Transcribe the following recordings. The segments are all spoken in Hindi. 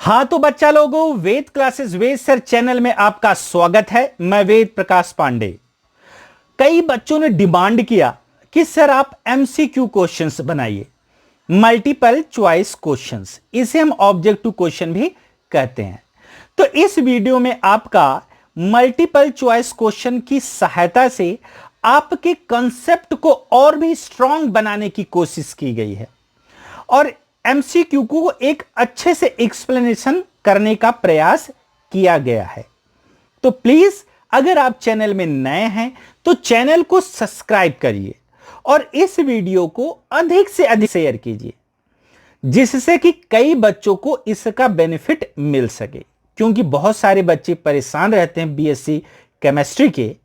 हाँ तो बच्चा लोगों, वेद क्लासेस वेद सर चैनल में आपका स्वागत है। मैं वेद प्रकाश पांडे। कई बच्चों ने डिमांड किया कि सर आप एमसीक्यू क्वेश्चंस बनाइए, मल्टीपल चॉइस क्वेश्चंस, इसे हम ऑब्जेक्टिव क्वेश्चन भी कहते हैं। तो इस वीडियो में आपका मल्टीपल चॉइस क्वेश्चन की सहायता से आपके कंसेप्ट को और भी स्ट्रांग बनाने की कोशिश की गई है और एमसीक्यू को एक अच्छे से एक्सप्लेनेशन करने का प्रयास किया गया है। तो प्लीज अगर आप चैनल में नए हैं तो चैनल को सब्सक्राइब करिए और इस वीडियो को अधिक से अधिक शेयर कीजिए, जिससे कि कई बच्चों को इसका बेनिफिट मिल सके। क्योंकि बहुत सारे बच्चे परेशान रहते हैं बीएससी केमिस्ट्री के,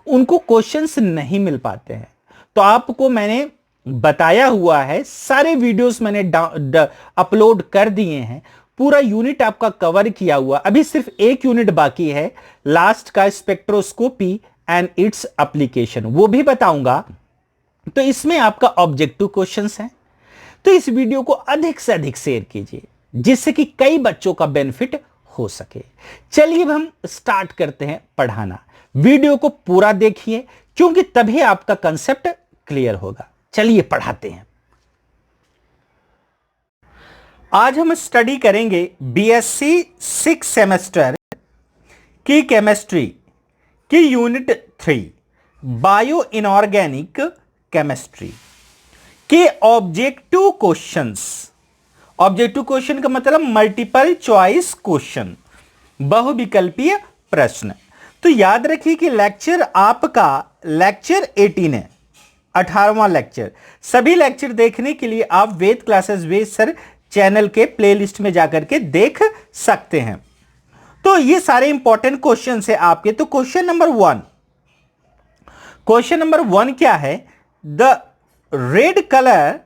उनको क्वेश्चंस नहीं मिल पाते हैं। तो आपको मैंने बताया हुआ है, सारे वीडियोस मैंने अपलोड कर दिए हैं, पूरा यूनिट आपका कवर किया हुआ। अभी सिर्फ एक यूनिट बाकी है, लास्ट का स्पेक्ट्रोस्कोपी एंड इट्स एप्लीकेशन, वो भी बताऊंगा। तो इसमें आपका ऑब्जेक्टिव क्वेश्चंस हैं। तो इस वीडियो को अधिक से अधिक शेयर कीजिए, जिससे कि कई बच्चों का बेनिफिट हो सके। चलिए अब हम स्टार्ट करते हैं पढ़ाना। वीडियो को पूरा देखिए, क्योंकि तभी आपका कंसेप्ट क्लियर होगा। चलिए पढ़ाते हैं। आज हम स्टडी करेंगे बीएससी 6 सेमेस्टर की केमिस्ट्री की यूनिट 3 बायो इनऑर्गेनिक केमिस्ट्री के ऑब्जेक्टिव क्वेश्चंस। ऑब्जेक्टिव क्वेश्चन का मतलब मल्टीपल चॉइस क्वेश्चन, बहुविकल्पीय प्रश्न। तो याद रखिए कि लेक्चर आपका लेक्चर 18 है, 18वां लेक्चर। सभी लेक्चर देखने के लिए आप वेद क्लासेस वेद सर चैनल के प्लेलिस्ट में जाकर के देख सकते हैं। तो ये सारे इंपॉर्टेंट क्वेश्चन है आपके। तो क्वेश्चन नंबर 1 क्या है? The red colour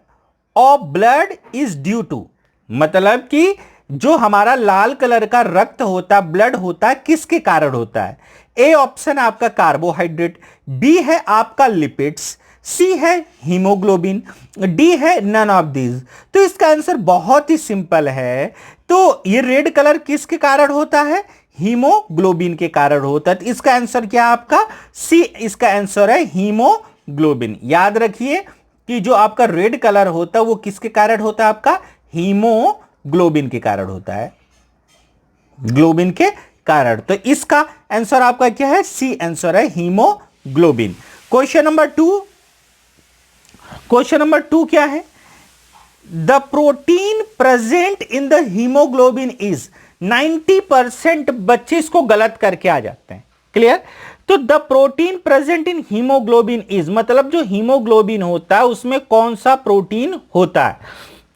of blood is due to, मतलब कि जो हमारा लाल कलर का रक्त होता, ब्लड होता है, किसके कारण होता है? ए ऑप्शन आपका कार्बोहाइड्रेट, बी है आपका लिपिड्स, सी है हीमोग्लोबिन, डी है नन ऑफ दीज। तो इसका आंसर बहुत ही सिंपल है। तो ये रेड कलर किसके कारण होता है? हीमोग्लोबिन के कारण होता है। तो इसका आंसर क्या आपका? सी इसका आंसर है हीमोग्लोबिन। याद रखिए कि जो आपका रेड कलर होता है वो किसके कारण होता है? आपका हीमोग्लोबिन के कारण होता है, ग्लोबिन के कारण। तो इसका आंसर आपका क्या है? सी आंसर है हीमोग्लोबिन। क्वेश्चन नंबर 2 क्या है? The protein present in the haemoglobin is 90%। बच्चे इसको गलत करके आ जाते हैं। क्लियर? तो the protein present in haemoglobin is, मतलब जो हीमोग्लोबिन होता है उसमें कौन सा प्रोटीन होता है?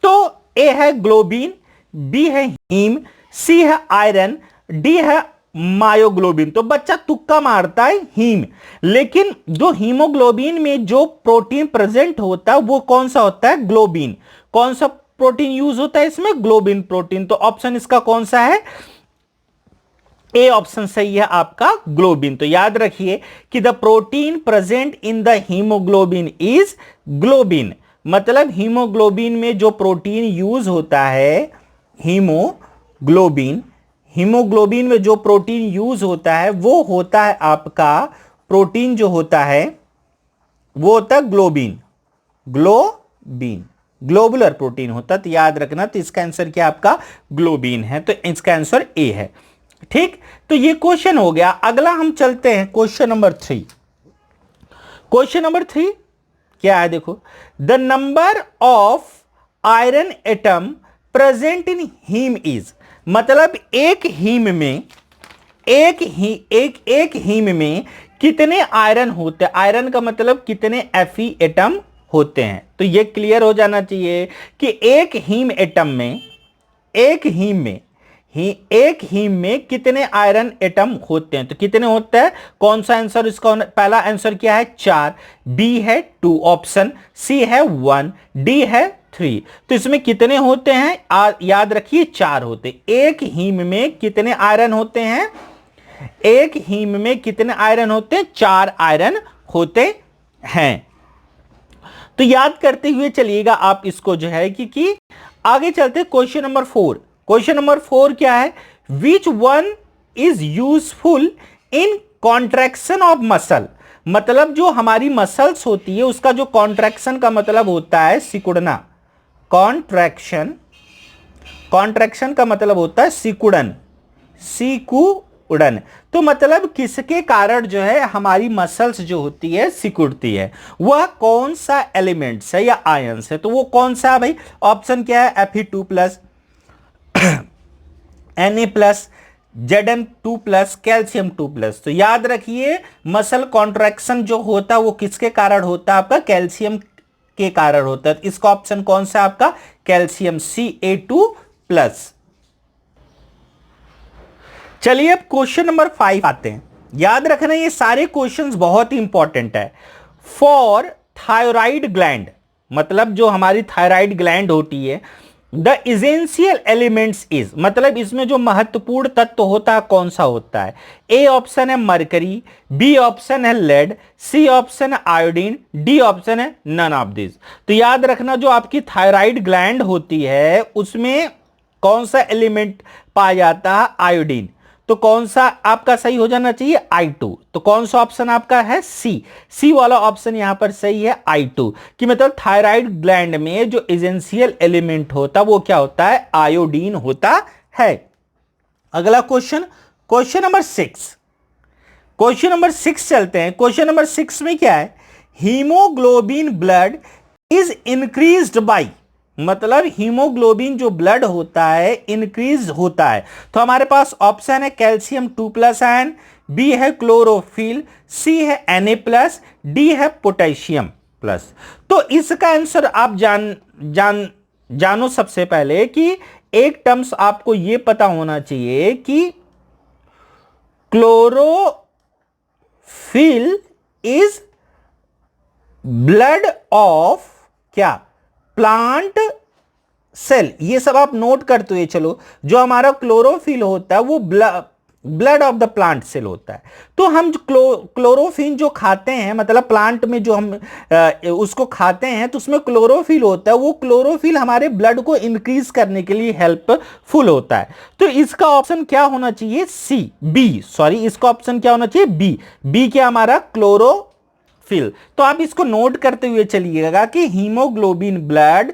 तो ए है ग्लोबिन, बी है हीम, सी है आयरन, डी है मायोग्लोबिन। तो बच्चा तुक्का मारता है हीम, लेकिन जो हीमोग्लोबिन में जो प्रोटीन प्रेजेंट होता है वो कौन सा होता है? ग्लोबिन। कौन सा प्रोटीन यूज होता है इसमें? Globin protein. तो ऑप्शन इसका कौन सा है? ए ऑप्शन सही है आपका, ग्लोबिन। तो याद रखिए कि the protein present in the haemoglobin is globin, मतलब हीमोग्लोबिन में जो प्रोटीन यूज होता है, हीमोग्लोबिन में जो प्रोटीन यूज होता है वो होता है आपका, प्रोटीन जो होता है वो होता है ग्लोबिन, ग्लोबुलर प्रोटीन होता है। तो याद रखना, तो इसका आंसर क्या आपका? ग्लोबिन है। तो इसका आंसर ए है। ठीक, तो ये क्वेश्चन हो गया। अगला हम चलते हैं क्वेश्चन नंबर 3। क्वेश्चन नंबर 3 क्या है? देखो, the number of iron atom present in haem is, मतलब एक हीम में कितने आयरन होते हैं? आयरन का मतलब कितने Fe एटम होते हैं। तो ये क्लियर हो जाना चाहिए कि एक हीम में कितने आयरन एटम होते हैं। तो कितने होते हैं? कौन सा आंसर इसका? पहला आंसर क्या है? 4, बी है 2 ऑप्शन, सी है 1, डी है 3। तो इसमें कितने होते हैं? याद रखिए 4 होते। एक हीम में कितने आयरन होते हैं? एक हीम में कितने आयरन होते हैं? 4 आयरन होते हैं। तो याद करते हुए चलिएगा आप इसको, जो है कि आगे चलते क्वेश्चन नंबर 4। क्वेश्चन नंबर 4 क्या है? Which one is useful in contraction of muscle, मतलब जो हमारी मसल्स होती है उसका जो कॉन्ट्रैक्शन का मतलब होता है सिकुड़ना, कॉन्ट्रैक्शन, कॉन्ट्रैक्शन का मतलब होता है सिकुड़न, सिकुड़न। तो मतलब किसके कारण जो है हमारी मसल्स जो होती है सिकुड़ती है, वह कौन सा एलिमेंट्स है या आयंस है? तो वो कौन सा है भाई? ऑप्शन क्या है? Fe2+, Na+, Zn2+, calcium 2+। तो याद रखिए मसल कॉन्ट्रैक्शन जो होता है वो किसके कारण होता है? आपका कैल्शियम के कारण होता है। इसका ऑप्शन कौन सा है आपका? Calcium, Ca2+। चलिए अब क्वेश्चन नंबर 5 आते हैं। याद रखना ये सारे क्वेश्चंस बहुत ही इंपॉर्टेंट है। फॉर थायराइड ग्लैंड, मतलब जो हमारी थायराइड ग्लैंड होती है, द इसेंशियल एलिमेंट्स इज, मतलब इसमें जो महत्वपूर्ण तत्व होता है कौन सा होता है? ए ऑप्शन है मरकरी, बी ऑप्शन है लेड, सी ऑप्शन है आयोडीन, डी ऑप्शन है नन ऑफ दिस। तो याद रखना जो आपकी थायराइड ग्लैंड होती है उसमें कौन सा एलिमेंट पाया जाता है? आयोडीन। तो कौन सा आपका सही हो जाना चाहिए? I2। तो कौन सा ऑप्शन आपका है? सी वाला ऑप्शन यहां पर सही है, I2, कि मतलब थायराइड ग्लैंड में जो एसेंशियल एलिमेंट होता है वो क्या होता है? आयोडीन होता है। अगला question, question number 6, question number 6 चलते हैं। क्वेश्चन नंबर 6 में क्या है? Haemoglobin blood is increased by, मतलब हीमोग्लोबिन जो ब्लड होता है इंक्रीज होता है। तो हमारे पास ऑप्शन है कैल्शियम 2+ आयन, बी है क्लोरोफिल, सी है Na+, डी है पोटेशियम प्लस। तो इसका आंसर आप जानो सबसे पहले कि एक टर्म्स आपको यह पता होना चाहिए कि क्लोरोफिल इज ब्लड ऑफ क्या? Plant cell. ये सब आप नोट करते हुए चलो, जो हमारा क्लोरोफिल होता है वो blood of the plant cell होता है। तो हम क्लोरोफिल जो खाते हैं, मतलब प्लांट में जो हम उसको खाते हैं तो उसमें क्लोरोफिल होता है, वो क्लोरोफिल हमारे ब्लड को इंक्रीज करने के लिए हेल्पफुल होता है। तो इसका ऑप्शन क्या होना चाहिए? इसका ऑप्शन क्या होना चाहिए? बी क्या हमारा? क्लोरो। तो आप इसको नोट करते हुए चलिएगा कि haemoglobin blood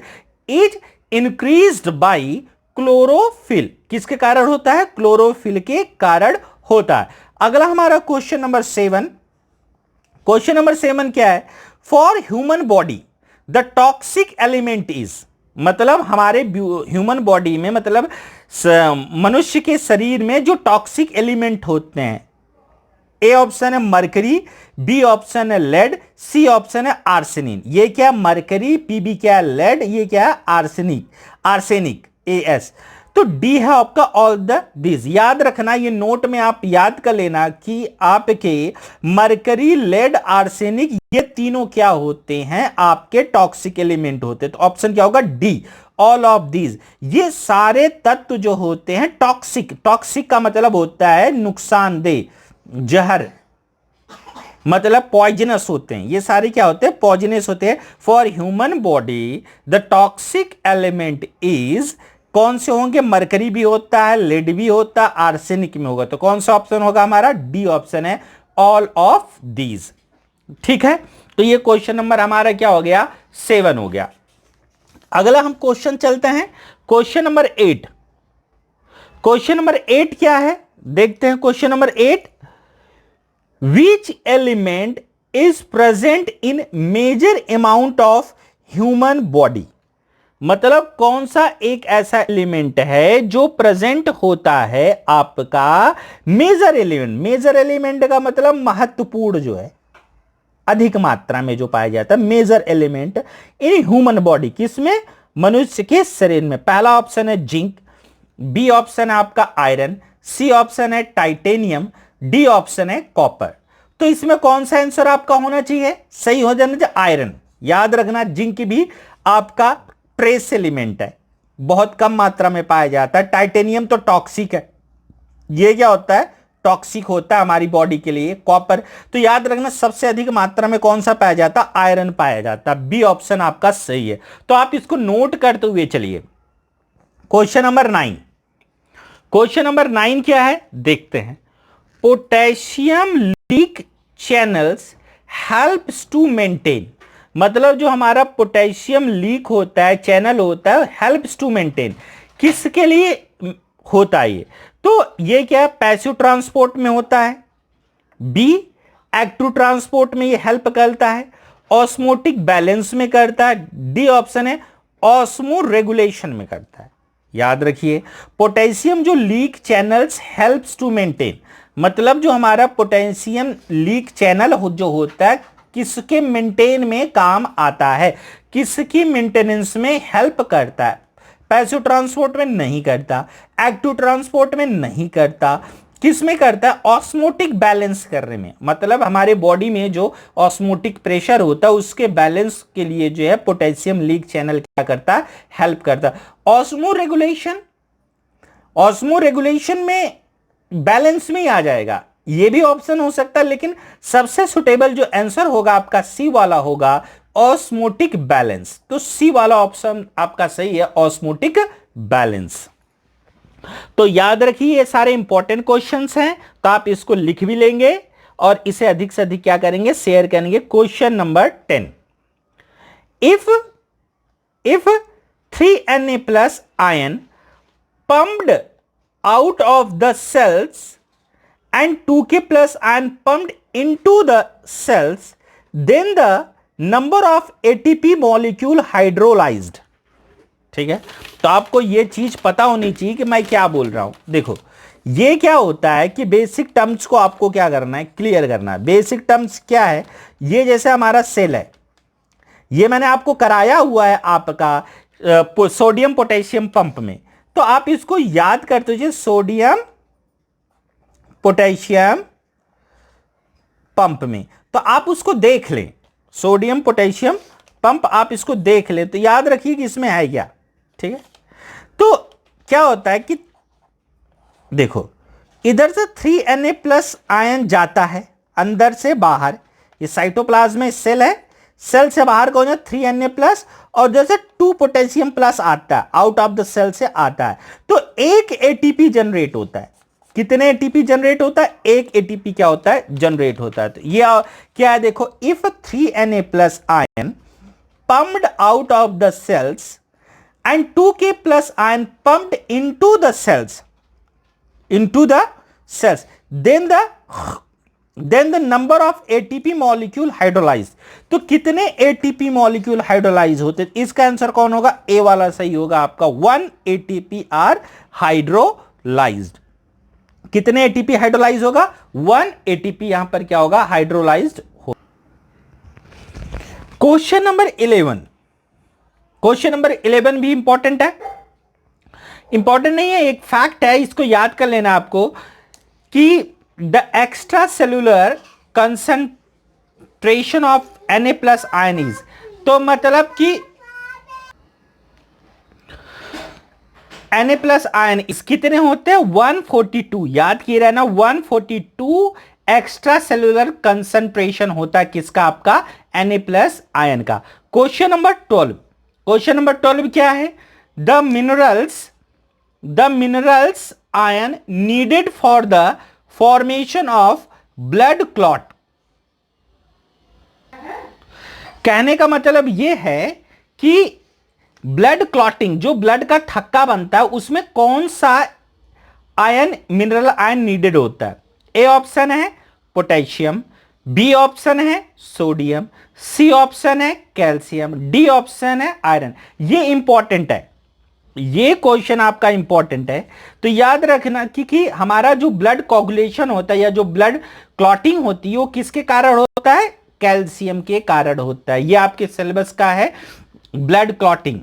is increased by chlorophyll. किसके कारण होता है? क्लोरोफिल के कारण होता है। अगला हमारा क्वेश्चन नंबर 7, क्वेश्चन नंबर 7 क्या है? For human body the toxic element is, मतलब हमारे ह्यूमन बॉडी में, मतलब मनुष्य के शरीर में जो टॉक्सिक एलिमेंट होते हैं, ए ऑप्शन है मरकरी, बी ऑप्शन है लेड, सी ऑप्शन है आर्सेनिक। ये क्या? मरकरी, पीबी क्या है? लेड, ये क्या है? Arsenic, AS। तो डी है आपका ऑल द दिस। याद रखना, ये नोट में आप याद कर लेना कि आपके मरकरी, लेड, आर्सेनिक ये तीनों क्या होते हैं? आपके टॉक्सिक एलिमेंट होते हैं। तो ऑप्शन क्या होगा? D, all of these. ये सारे तत्व जो होते हैं टॉक्सिक का मतलब होता है नुकसानदेह, जहर, मतलब पॉइजनस होते हैं। ये सारे क्या होते हैं? पॉइजनस होते हैं। For human body the toxic element is, कौन से होंगे? मरकरी भी होता है, लेड भी होता है, आर्सेनिक में होगा। तो कौन सा ऑप्शन होगा हमारा? डी ऑप्शन है, ऑल ऑफ दीज। ठीक है, तो ये क्वेश्चन नंबर हमारा क्या हो गया? 7 हो गया। अगला हम क्वेश्चन चलते हैं, क्वेश्चन नंबर 8। क्वेश्चन नंबर 8 क्या है? देखते हैं question number 8। Which element is present in major amount of human body? मतलब कौन सा एक ऐसा एलिमेंट है जो प्रेजेंट होता है आपका मेजर एलिमेंट का मतलब महत्वपूर्ण जो है, अधिक मात्रा में जो पाया जाता है major element in human body. किसमें? मनुष्य के शरीर में। पहला ऑप्शन है जिंक, बी ऑप्शन है आपका आयरन, सी ऑप्शन है टाइटेनियम, डी ऑप्शन है कॉपर। तो इसमें कौन सा आंसर आपका होना चाहिए? सही हो जाना चाहिए आयरन। याद रखना जिंक भी आपका ट्रेस एलिमेंट है, बहुत कम मात्रा में पाया जाता है। टाइटेनियम तो टॉक्सिक है, ये क्या होता है? टॉक्सिक होता है हमारी बॉडी के लिए। कॉपर, तो याद रखना सबसे अधिक मात्रा में कौन सा पाया जाता है? आयरन पाया जाता है। बी ऑप्शन आपका सही है। तो आप इसको नोट करते हुए चलिए। क्वेश्चन नंबर 9, क्वेश्चन नंबर 9 क्या है देखते हैं। Potassium leak channels helps to maintain, मतलब जो हमारा पोटेशियम लीक होता है, चैनल होता है, हेल्प्स टू मेंटेन, किसके लिए होता है ये? तो ये क्या पैसिव ट्रांसपोर्ट में होता है, बी एक्टिव ट्रांसपोर्ट में ये हेल्प करता है, ऑस्मोटिक बैलेंस में करता है, डी ऑप्शन है ऑस्मो रेगुलेशन में करता है। याद रखिए पोटेशियम जो leak channels helps to maintain, मतलब जो हमारा पोटेशियम लीक चैनल जो होता है किसके मेंटेन में काम आता है, किसकी मेंटेनेंस में हेल्प करता है। पैसिव ट्रांसपोर्ट में नहीं करता, एक्टिव ट्रांसपोर्ट में नहीं करता, किस में करता है? ऑस्मोटिक बैलेंस करने में, मतलब हमारे बॉडी में जो ऑस्मोटिक प्रेशर होता है उसके बैलेंस के लिए जो है पोटेशियम लीक चैनल क्या करता है? हेल्प करता है। ऑस्मो रेगुलेशन, ऑस्मो रेगुलेशन में बैलेंस में ही आ जाएगा, ये भी ऑप्शन हो सकता है, लेकिन सबसे सुटेबल जो आंसर होगा आपका सी वाला होगा, ऑस्मोटिक बैलेंस। तो सी वाला ऑप्शन आपका सही है, ऑस्मोटिक बैलेंस। तो याद रखिए ये सारे इंपॉर्टेंट क्वेश्चंस हैं, तो आप इसको लिख भी लेंगे और इसे अधिक से अधिक क्या करेंगे? शेयर करेंगे। Question number 10, if 3Na plus ion pumped out of the cells and 2K plus ion pumped into the cells, then the number of ATP molecule hydrolyzed। ठीक है, तो आपको यह चीज पता होनी चाहिए कि मैं क्या बोल रहा हूं। देखो ये क्या होता है कि बेसिक टर्म्स को आपको क्या करना है? क्लियर करना है। बेसिक टर्म्स क्या है? ये जैसे हमारा सेल है, ये मैंने आपको कराया हुआ है आपका सोडियम पोटेशियम पंप में, तो आप इसको याद करते हो, सोडियम पोटेशियम पंप में, तो आप उसको देख लें, सोडियम पोटेशियम पंप आप इसको देख लें, तो याद रखिए कि इसमें है क्या। ठीक है, तो क्या होता है कि देखो इधर से 3Na प्लस आयन जाता है अंदर से बाहर, ये साइटोप्लाज्म सेल है, सेल से बाहर कौन है? 3Na प्लस, और जैसे 2 पोटेशियम प्लस आता है आउट ऑफ द सेल से आता है, तो एक एटीपी जनरेट होता है। कितने एटीपी जनरेट होता है? एक एटीपी क्या होता है? जनरेट होता है। तो ये क्या है? देखो if 3Na plus ion pumped out of the cells and 2K plus ion pumped into the cells, then the number of ATP molecule hydrolyzed। तो कितने ATP molecule hydrolyzed होते? इसका आंसर कौन होगा? ए वाला सही होगा आपका, 1 ATP आर हाइड्रोलाइज्ड। कितने ATP हाइड्रोलाइज होगा? 1 ATP यहां पर क्या होगा? Hydrolysed. Question number 11, question number 11 भी इंपॉर्टेंट है, इंपॉर्टेंट नहीं है, एक फैक्ट है, इसको याद कर लेना आपको कि the extra cellular concentration of Na plus ion is, तो मतलब कि Na प्लस आयन इस कितने होते हैं? 142, याद किए रहना, 142 एक्स्ट्रा सेलुलर कंसंट्रेशन होता है किसका? आपका Na प्लस आयन का। क्वेश्चन नंबर 12, क्वेश्चन नंबर 12 क्या है? The minerals ion needed for the formation of blood clot. कहने का मतलब यह है कि ब्लड क्लॉटिंग, जो ब्लड का थक्का बनता है, उसमें कौन सा आयन, मिनरल आयन नीडेड होता है? ए ऑप्शन है पोटेशियम, बी ऑप्शन है सोडियम, सी ऑप्शन है कैल्शियम, डी ऑप्शन है आयरन। ये इंपॉर्टेंट है, ये क्वेश्चन आपका इंपॉर्टेंट है, तो याद रखना कि हमारा जो ब्लड कोगुलेशन होता है या जो ब्लड क्लॉटिंग होती है वो किसके कारण होता है? कैल्शियम के कारण होता है। ये आपके सिलेबस का है, blood clotting,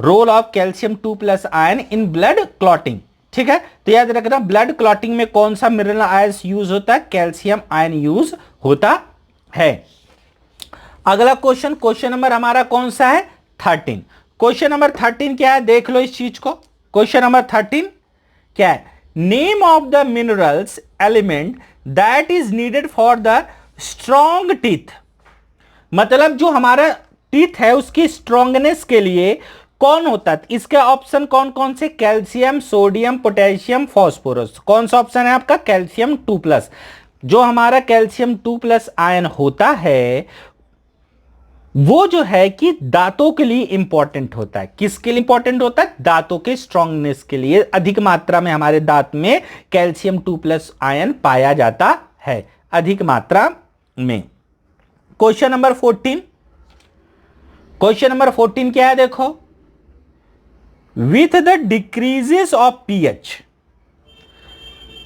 role of calcium 2 plus ion in blood clotting. ठीक है, तो याद रखना ब्लड क्लॉटिंग में कौन सा मिनरल आयन यूज होता है? कैल्शियम आयन यूज होता है। अगला क्वेश्चन, क्वेश्चन नंबर हमारा कौन सा है? 13। क्वेश्चन नंबर 13 क्या है? देख लो इस चीज को। क्वेश्चन नंबर 13 क्या है? Name of the minerals element that is needed for the strong teeth, मतलब जो हमारा टीथ है उसकी स्ट्रॉन्गनेस के लिए कौन होता है? इसके ऑप्शन कौन कौन से? Calcium, sodium, potassium, phosphorus. कौन सा ऑप्शन है आपका? कैल्शियम 2+। जो हमारा कैल्शियम 2+ आयन होता है वो जो है कि दांतों के लिए इंपॉर्टेंट होता है। किसके लिए इंपॉर्टेंट होता है? दांतों के स्ट्रांगनेस के लिए। अधिक मात्रा में हमारे दांत में कैल्शियम 2+ आयन पाया जाता है, अधिक मात्रा में। Question number 14। क्वेश्चन नंबर 14 क्या है? देखो, with the decreases of pH,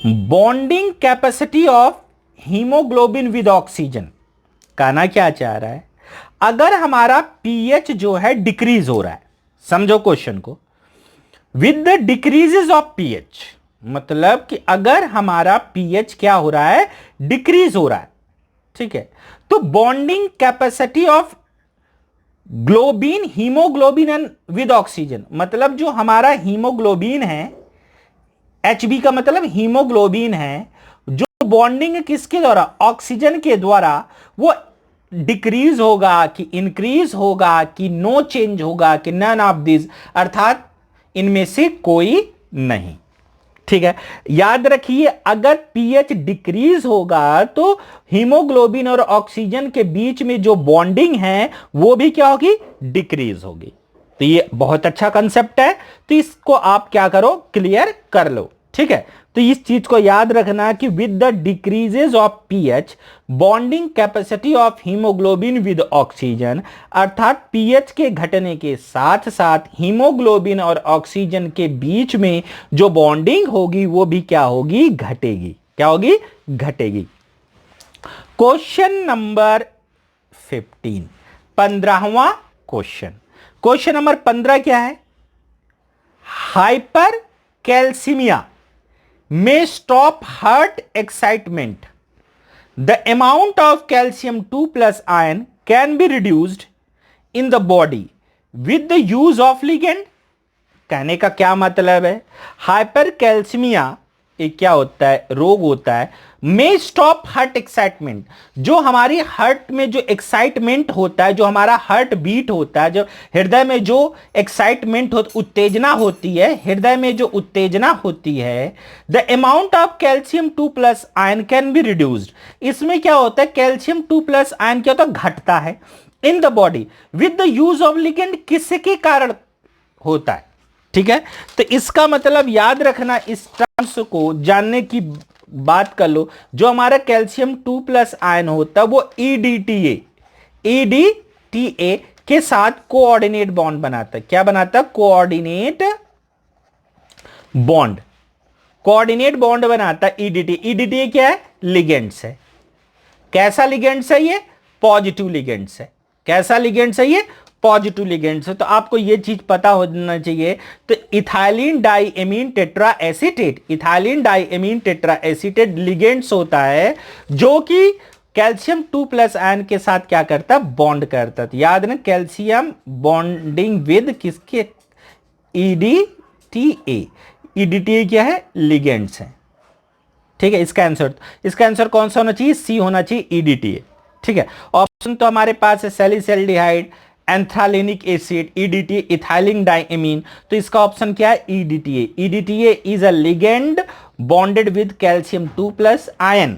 bonding capacity of haemoglobin with oxygen. कहना क्या चाह रहा है? अगर हमारा पीएच जो है डिक्रीज हो रहा है, समझो क्वेश्चन को, with the decreases of pH, मतलब कि अगर हमारा पीएच क्या हो रहा है? डिक्रीज हो रहा है, ठीक है, तो bonding capacity of globin, haemoglobin and with oxygen, मतलब जो हमारा हीमोग्लोबिन है, एचबी का मतलब हीमोग्लोबिन है, जो बॉन्डिंग किसके द्वारा? ऑक्सीजन के द्वारा, वो डिक्रीज होगा कि इंक्रीज होगा कि नो चेंज होगा कि नन ऑफ दिस, अर्थात इनमें से कोई नहीं। ठीक है, याद रखिए, अगर पीएच डिक्रीज होगा तो हीमोग्लोबिन और ऑक्सीजन के बीच में जो बॉन्डिंग है वो भी क्या होगी? डिक्रीज होगी। तो ये बहुत अच्छा कंसेप्ट है, तो इसको आप क्या करो? क्लियर कर लो। ठीक है, तो इस चीज को याद रखना कि with the decreases of pH, bonding capacity of haemoglobin with oxygen, अर्थात पीएच के घटने के साथ साथ हीमोग्लोबिन और ऑक्सीजन के बीच में जो बॉन्डिंग होगी वो भी क्या होगी? घटेगी। क्या होगी? घटेगी। क्वेश्चन नंबर 15, 15वां क्वेश्चन। क्वेश्चन नंबर 15 क्या है? Hypercalcaemia may stop heart excitement. The amount of calcium 2+ ion can be reduced in the body with the use of ligand. कहने का क्या मतलब है? हाइपर कैल्सीमिया एक क्या होता है? रोग होता है। मे स्टॉप हार्ट एक्साइटमेंट, जो हमारी हार्ट में जो एक्साइटमेंट होता है, जो हमारा हार्ट बीट होता है, जो हृदय में जो एक्साइटमेंट होता, उत्तेजना होती है, हृदय में जो उत्तेजना होती है, the amount of calcium 2+ ion can be reduced. इसमें क्या होता है? कैल्शियम 2+ आयन क्या होता है? घटता है इन the body with the use of ligand. किसके कारण होता है? ठीक है, तो इसका मतलब याद रखना, इस टर्म्स को जानने की बात कर लो। जो हमारा कैल्शियम 2+ आयन होता है वो ईडीटीए के साथ कोऑर्डिनेट बॉन्ड बनाता है। क्या बनाता है? Coordinate bond. कोऑर्डिनेट बॉन्ड बनाता है ईडीटी। ईडीटी क्या है? लिगेंड्स है। कैसा लिगेंड्स है ये? पॉजिटिव लिगेंड्स है। कैसा लिगेंड्स है ये? पॉजिटिव लिगेंड्स है। तो आपको ये चीज पता होना चाहिए। तो ethylene diamine tetra acetate, ethylene diamine tetra acetate ligands होता है जो कि कैल्शियम 2+ आयन के साथ क्या करता है? बॉन्ड करता है। तो याद ना, कैल्शियम बॉन्डिंग विद किसके? ईडीटीए। ईडीटीए क्या है? लिगेंड्स है। ठीक है, इसका आंसर कौन सा होना चाहिए? सी होना चाहिए, ईडीटीए। ठीक है, ऑप्शन तो हमारे पास है सैलिसैल्डिहाइड, एंथ्रालेनिक एसिड, ईडीटीए, इथाइलिन डाइएमीन। तो इसका ऑप्शन क्या है? EDTA. EDTA is a ligand bonded with calcium 2+ ion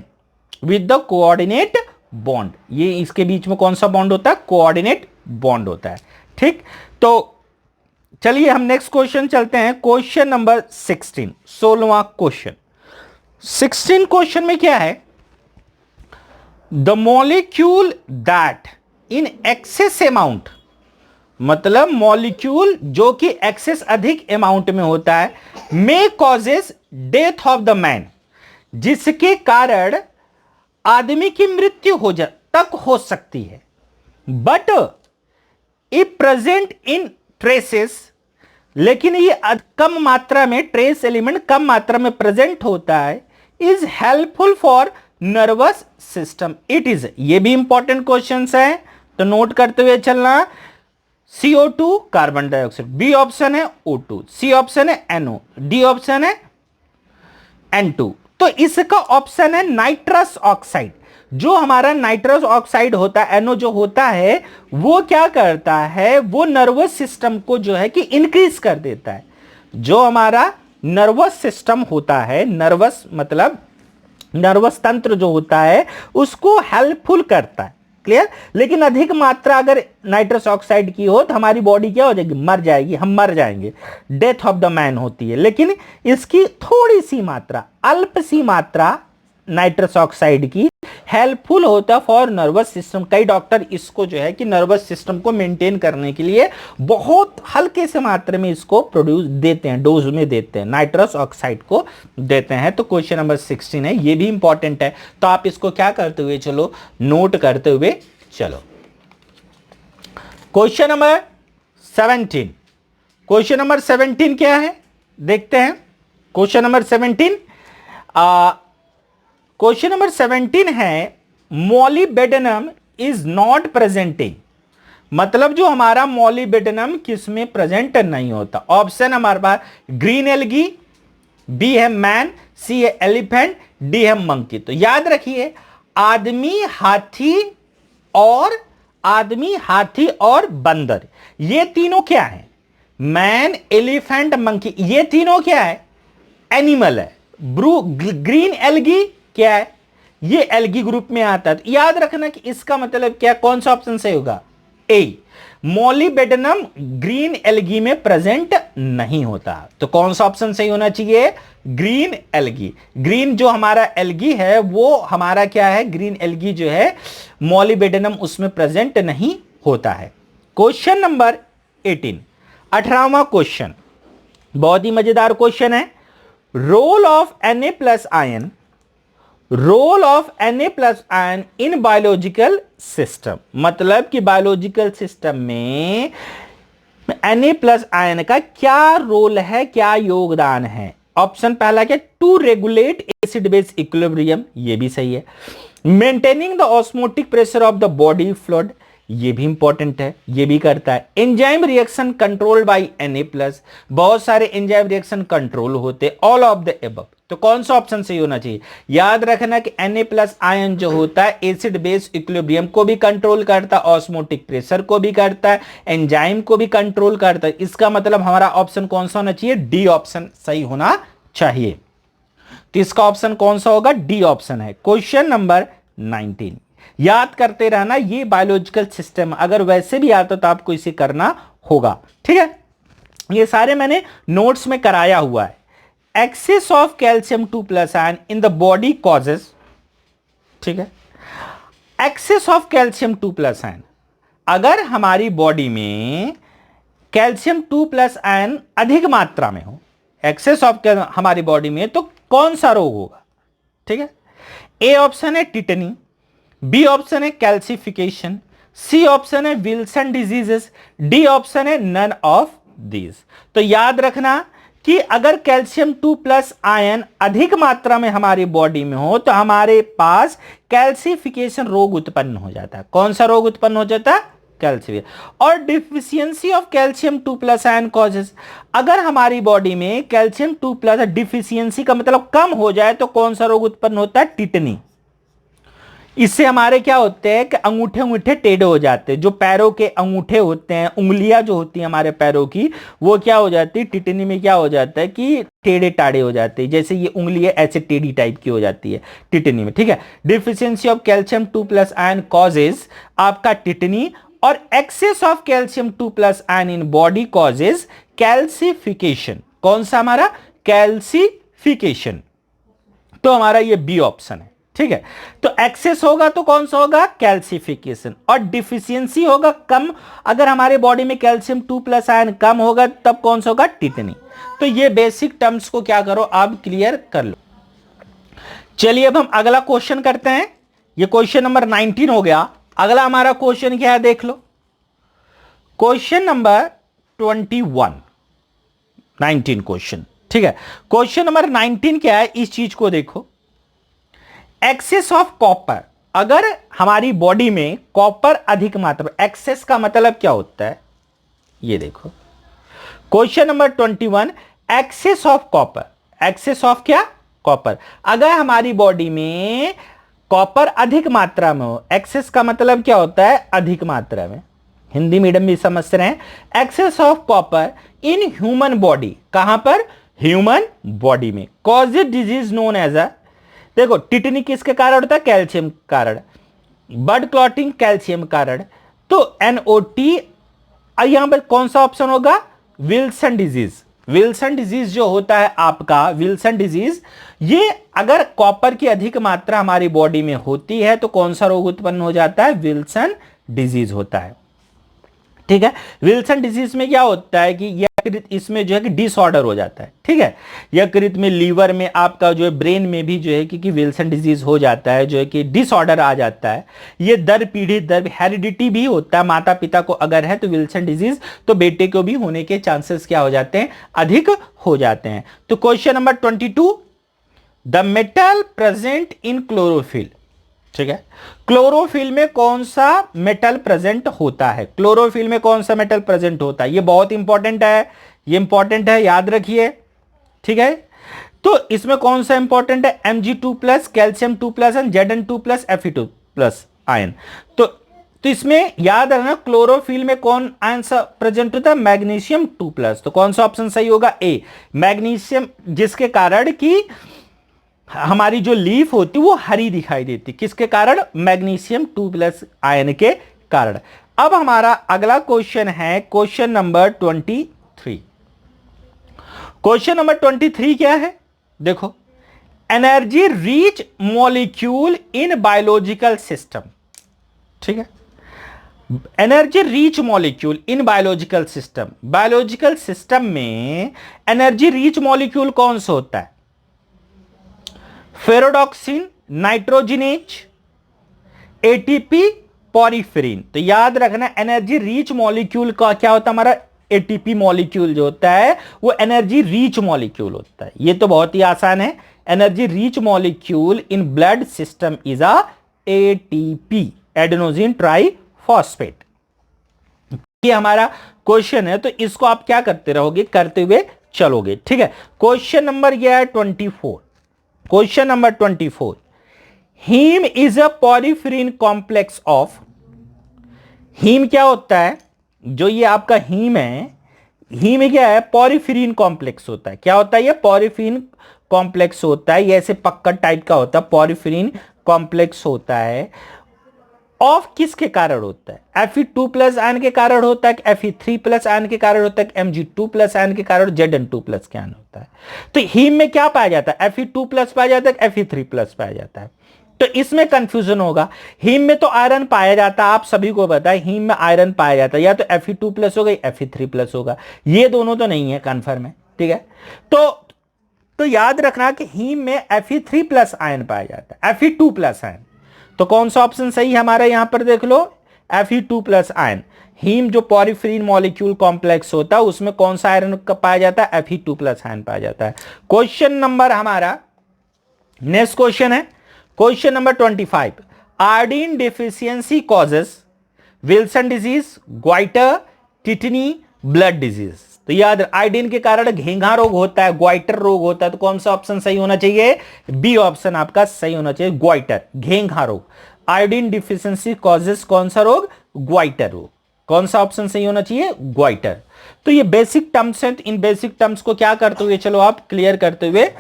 with the coordinate bond. ये इसके बीच में कौन सा बॉन्ड होता है? कोऑर्डिनेट बॉन्ड होता है। ठीक, तो चलिए हम नेक्स्ट क्वेश्चन चलते हैं। क्वेश्चन नंबर 16, 16वां क्वेश्चन। 16 क्वेश्चन में क्या है? The molecule that in excess amount, मतलब मॉलिक्यूल जो कि एक्सेस अधिक अमाउंट में होता है, may causes death of the man, जिसके कारण आदमी की मृत्यु तक हो सकती है। But if present in traces, लेकिन ये कम मात्रा में, ट्रेस एलिमेंट कम मात्रा में प्रेजेंट होता है, is helpful for nervous system. It is, ये भी इंपॉर्टेंट क्वेश्चन है तो नोट करते हुए चलना। CO2 carbon dioxide, B option है O2, सी ऑप्शन है NO, डी ऑप्शन है N2। तो इसका ऑप्शन है नाइट्रस ऑक्साइड। जो हमारा नाइट्रस ऑक्साइड होता है, NO जो होता है, वो क्या करता है, वो नर्वस सिस्टम को जो है कि इंक्रीज कर देता है। जो हमारा नर्वस सिस्टम होता है, नर्वस मतलब नर्वस तंत्र जो होता है, उसको हेल्पफुल करता है। क्लियर? लेकिन अधिक मात्रा अगर नाइट्रस ऑक्साइड की हो तो हमारी बॉडी क्या हो जाएगी, मर जाएगी, हम मर जाएंगे, डेथ ऑफ द मैन होती है। लेकिन इसकी थोड़ी सी मात्रा, अल्प सी मात्रा नाइट्रस ऑक्साइड की हेल्पफुल होता फॉर नर्वस सिस्टम। कई डॉक्टर इसको जो है कि नर्वस सिस्टम को मेंटेन करने के लिए बहुत हल्के से मात्रा में इसको प्रोड्यूस देते हैं, डोज में देते हैं, नाइट्रस ऑक्साइड को देते हैं। तो क्वेश्चन नंबर 16 है, ये भी इंपॉर्टेंट है। तो आप इसको क्या करते हुए चलो, नोट करते हुए चलो। क्वेश्चन नंबर 17, क्वेश्चन नंबर 17 क्या है देखते हैं। क्वेश्चन नंबर 17, क्वेश्चन नंबर 17 है मॉलिबेडेनम इज नॉट प्रेजेंटिंग। मतलब जो हमारा मॉलिबेडेनम किसमें प्रेजेंट नहीं होता। ऑप्शन हमारे पास ग्रीन एल्गी, बी है मैन, सी है एलिफेंट, डी है मंकी। तो याद रखिए आदमी, हाथी और बंदर, ये तीनों क्या है, मैन, एलिफेंट, मंकी, ये तीनों क्या है, एनिमल है। ग्रीन एल्गी क्या है, ये एल्गी ग्रुप में आता है। तो याद रखना कि इसका मतलब क्या, कौन सा ऑप्शन सही होगा, ए, मॉलिबेडेनम ग्रीन एल्गी में प्रेजेंट नहीं होता। तो कौन सा ऑप्शन सही होना चाहिए, ग्रीन एल्गी। ग्रीन जो हमारा एल्गी है वो हमारा क्या है, ग्रीन एल्गी जो है मॉलिबेडेनम उसमें प्रेजेंट नहीं होता है। क्वेश्चन नंबर 18, 18वां क्वेश्चन, बहुत ही मजेदार क्वेश्चन है। Role of Na+ion, role of Na+ion in biological system. मतलब कि बायोलॉजिकल सिस्टम में Na+ion का क्या रोल है, क्या योगदान है। ऑप्शन पहला क्या, to regulate acid base equilibrium, ये भी सही है। Maintaining the osmotic pressure of the body fluid, ये भी इंपॉर्टेंट है, ये भी करता है। Enzyme reaction controlled by Na+, बहुत सारे एंजाइम रिएक्शन कंट्रोल होते, ऑल ऑफ द एबव। तो कौन सा ऑप्शन सही होना चाहिए, याद रखना कि Na+ion जो होता है एसिड बेस इक्विलिब्रियम को भी कंट्रोल करता है, ऑस्मोटिक प्रेशर को भी करता है, एंजाइम को भी कंट्रोल करता है। इसका मतलब हमारा ऑप्शन कौन सा होना चाहिए, डी ऑप्शन सही होना चाहिए। तो इसका ऑप्शन कौन सा होगा, डी ऑप्शन है। क्वेश्चन नंबर 19, याद करते रहना, ये बायोलॉजिकल सिस्टम अगर वैसे भी आता तो आपको इसे करना होगा। ठीक है, ये सारे मैंने नोट्स में कराया हुआ है। Excess of calcium 2+ ion in the body causes, ठीक है, एक्सेस ऑफ कैल्शियम 2+ आयन, अगर हमारी बॉडी में कैल्शियम 2+ आयन अधिक मात्रा में हो, एक्सेस ऑफ हमारी बॉडी में, तो कौन सा रोग होगा। ठीक है, ए ऑप्शन है टिटनी, बी ऑप्शन है कैल्सिफिकेशन, सी ऑप्शन है विल्सन डिजीजेस, डी ऑप्शन है नन ऑफ दीज। तो याद रखना कि अगर कैल्शियम 2+ आयन अधिक मात्रा में हमारी बॉडी में हो तो हमारे पास कैल्सिफिकेशन रोग उत्पन्न हो जाता है। कौन सा रोग उत्पन्न हो जाता है, कैल्शियम। और deficiency of calcium 2+ ion causes, अगर हमारी बॉडी में कैल्शियम 2+ डिफिशियंसी का मतलब कम हो जाए तो कौन सा रोग उत्पन्न होता है, टिटनी। इससे हमारे क्या होते हैं कि अंगूठे टेढ़े हो जाते हैं, जो पैरों के अंगूठे होते हैं, उंगलियां जो होती हैं हमारे पैरों की, वो क्या हो जाती है, टिटनी में क्या हो जाता है कि टेढ़े टाढ़े हो जाते हैं। जैसे ये उंगली है ऐसे टेढ़ी टाइप की हो जाती है टिटनी में। ठीक है, deficiency of calcium 2+ ion causes आपका टिटनी, और excess of calcium 2+ ion in body causes calcification. कौन सा हमारा, कैल्सिफिकेशन। तो हमारा ये बी ऑप्शन है। ठीक है, तो एक्सेस होगा तो कौन सा होगा, कैल्सिफिकेशन, और डिफिशियंसी होगा कम, अगर हमारे बॉडी में कैल्शियम 2+ आयन कम होगा तब कौन सा होगा, टिटनी। तो ये बेसिक टर्म्स को क्या करो, आप क्लियर कर लो। चलिए अब हम अगला क्वेश्चन करते हैं। ये क्वेश्चन नंबर 19 हो गया। अगला हमारा क्वेश्चन क्या है देख लो, क्वेश्चन नंबर 21, 19 क्वेश्चन। ठीक है, क्वेश्चन नंबर 19 क्या है, इस चीज को देखो। एक्सेस ऑफ कॉपर, अगर हमारी बॉडी में कॉपर अधिक मात्रा, एक्सेस का मतलब क्या होता है, ये देखो question number 21, excess of copper, excess of क्या, कॉपर। अगर हमारी बॉडी में कॉपर अधिक मात्रा में हो, एक्सेस का मतलब क्या होता है, अधिक मात्रा में, हिंदी मीडियम भी समझ रहे हैं। Excess of copper in human body, कहां पर, ह्यूमन बॉडी में, causes disease known as a, देखो टिटनी किसके कारण होता है, कैल्शियम कारण, ब्लड क्लॉटिंग कैल्शियम कारण, तो एनओटी, यहां पर कौन सा ऑप्शन होगा, विल्सन डिजीज। विल्सन डिजीज जो होता है आपका, विल्सन डिजीज, ये अगर कॉपर की अधिक मात्रा हमारी बॉडी में होती है तो कौन सा रोग उत्पन्न हो जाता है, विल्सन डिजीज होता है। ठीक है, विल्सन डिजीज में क्या होता है कि यकृत इसमें जो है कि डिसऑर्डर हो जाता है। ठीक है, यकृत में, लीवर में, आपका जो है ब्रेन में भी जो है कि विल्सन डिजीज हो जाता है, जो है कि डिसऑर्डर आ जाता है। ये दर पीढ़ी, दर हेरिडिटी भी होता है, माता पिता को अगर है तो विल्सन डिजीज, तो बेटे को भी होने के चांसेस क्या हो जाते हैं, अधिक हो जाते हैं। तो question number 22, the metal present in chlorophyll. ठीक है, क्लोरोफिल में कौन सा मेटल प्रेजेंट होता है, क्लोरोफिल में कौन सा मेटल प्रेजेंट होता है, ये बहुत इंपॉर्टेंट है, ये इंपॉर्टेंट है, याद रखिए। ठीक है, तो इसमें कौन सा इंपॉर्टेंट है, Mg2+, calcium 2+ and Zn2+, Fe2+ ion. तो इसमें याद रखना, क्लोरोफिल में कौन आयन सा प्रेजेंट होता है, मैग्नीशियम 2+। तो कौन सा ऑप्शन सही होगा, ए, मैग्नीशियम, जिसके कारण कि हमारी जो लीफ होती वो हरी दिखाई देती, किसके कारण, मैग्नीशियम 2+ आयन के कारण। अब हमारा अगला क्वेश्चन है क्वेश्चन नंबर 23। क्वेश्चन नंबर 23 क्या है, देखो, एनर्जी रिच मॉलिक्यूल इन बायोलॉजिकल सिस्टम। ठीक है, एनर्जी रिच मॉलिक्यूल इन बायोलॉजिकल सिस्टम, बायोलॉजिकल सिस्टम में एनर्जी रिच मॉलिक्यूल कौन सा होता है, फेरोडॉक्सिन, नाइट्रोजिनेज, एटीपी, पॉरीफेरिन। तो याद रखना, एनर्जी रिच मॉलिक्यूल का क्या होता है, हमारा एटीपी मॉलिक्यूल जो होता है वो एनर्जी रिच मॉलिक्यूल होता है। ये तो बहुत ही आसान है, energy rich molecule in blood system is a ATP, adenosine triphosphate. ये हमारा क्वेश्चन है, तो इसको आप क्या करते रहोगे, करते हुए चलोगे। ठीक है, क्वेश्चन नंबर यह है 24। Question number 24, haem is a porphyrin complex of, haem क्या होता है, जो ये आपका हीम है, हीम क्या है, पॉरीफेरिन कॉम्प्लेक्स होता है। क्या होता है, ये पॉरीफेरिन कॉम्प्लेक्स होता है, ये ऐसे पक्कड़ टाइप का होता है, पॉरीफेरिन कॉम्प्लेक्स होता है। ऑफ किसके कारण होता है, Fe2+ आयन के कारण होता है, Fe3+ आयन के कारण होता है, Mg2+ आयन के कारण, Zn2+ के आयन होता है। तो हीम में क्या पाया जाता है, Fe2+ पाया जाता है, Fe3+ पाया जाता है। तो इसमें कंफ्यूजन होगा, हीम में तो आयरन पाया जाता है, आप सभी को पता है हीम में आयरन पाया जाता है, या तो Fe2+ होगा या Fe3+ होगा, ये दोनों तो नहीं है, कंफर्म है। ठीक है, तो याद रखना कि हीम में Fe3+ आयन पाया जाता है, Fe2+ आयन। तो कौन सा ऑप्शन सही है हमारा, यहां पर देख लो, Fe2+ आयन। हीम जो पॉरीफेरिन मॉलिक्यूल कॉम्प्लेक्स होता है उसमें कौन सा आयरन पाया जाता है, Fe2+ आयन पाया जाता है। क्वेश्चन नंबर हमारा नेक्स्ट क्वेश्चन है question number 25, iodine deficiency causes Wilson disease, goitre, tetany, blood disease. तो याद, आयोडीन के कारण घेंघा रोग होता है, ग्वाइटर रोग होता है, तो कौन सा ऑप्शन सही होना चाहिए, बी ऑप्शन आपका सही होना चाहिए, ग्वाइटर, घेंघा रोग। आयोडीन डिफिशियंसी कॉजेस कौन सा रोग, ग्वाइटर रोग। कौन सा ऑप्शन सही होना चाहिए, ग्वाइटर। तो ये बेसिक टर्म्स हैं, इन बेसिक टर्म्स को क्या करते हुए चलो आप क्लियर करते हुए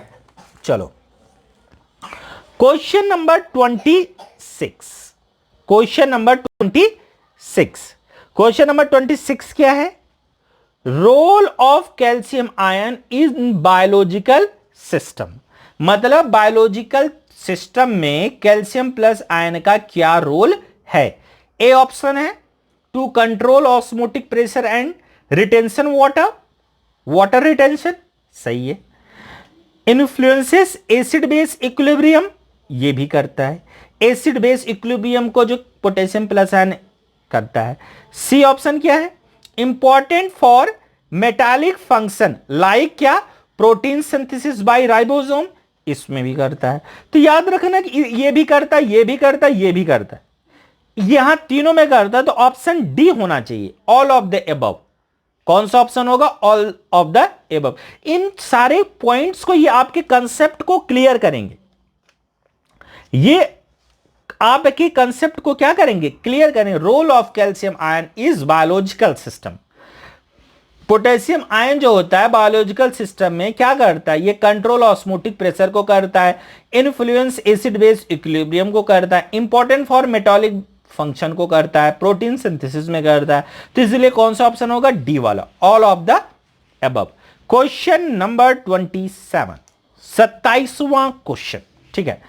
चलो। Question number 26, question number 26, question number 26 क्या है, role of calcium ion in biological system. मतलब बायोलॉजिकल सिस्टम में कैल्शियम प्लस आयन का क्या रोल है। ए ऑप्शन है to control osmotic pressure and retention water, water retention, सही है। इन्फ्लुएंसेस एसिड बेस इक्विलिब्रियम, ये भी करता है, एसिड बेस इक्विलिब्रियम को जो पोटेशियम प्लस आयन करता है। सी ऑप्शन क्या है, important for metallic function like क्या, प्रोटीन सिंथेसिस बाय राइबोसोम, इसमें भी करता है। तो याद रखना कि ये भी करता है, ये भी करता है, ये भी करता है, यहां तीनों में करता है, तो ऑप्शन डी होना चाहिए, ऑल ऑफ द एबव। कौन सा ऑप्शन होगा, ऑल ऑफ द एबव। इन सारे पॉइंट्स को, ये आपके कंसेप्ट को क्लियर करेंगे। ये आपके कंसेप्ट को क्या करेंगे, क्लियर करेंगे। Role of calcium ion is biological system. Potassium ion जो होता है बायोलॉजिकल सिस्टम में क्या करता है, ये कंट्रोल ऑस्मोटिक प्रेशर को करता है, इन्फ्लुएंस एसिड बेस इक्विलिब्रियम को करता है, इंपॉर्टेंट फॉर मेटाबॉलिक फंक्शन को करता है, प्रोटीन सिंथेसिस में करता है। तो इसलिए कौन सा ऑप्शन होगा, डी वाला, all of the above. Question number 27, 27वां क्वेश्चन, ठीक है।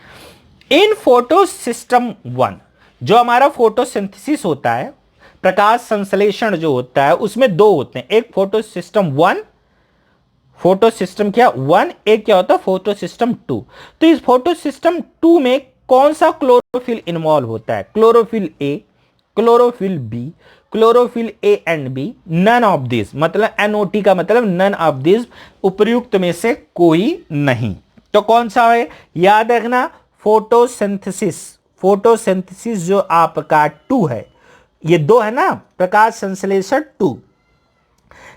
इन फोटो सिस्टम 1, जो हमारा फोटोसिंथेसिस होता है, प्रकाश संश्लेषण जो होता है, उसमें दो होते हैं, एक फोटो सिस्टम 1, फोटो सिस्टम क्या 1, एक क्या होता है फोटो सिस्टम 2। तो इस फोटो सिस्टम 2 में कौन सा क्लोरोफिल इन्वॉल्व होता है, chlorophyll A, chlorophyll B, chlorophyll A and B, none of this, मतलब एनओटी का मतलब नन ऑफ दिस, उपर्युक्त में से कोई नहीं। तो कौन सा है, याद रखना फोटोसिंथेसिस, फोटोसिंथेसिस जो आपका 2 है, ये 2 है ना, प्रकाश संश्लेषण 2,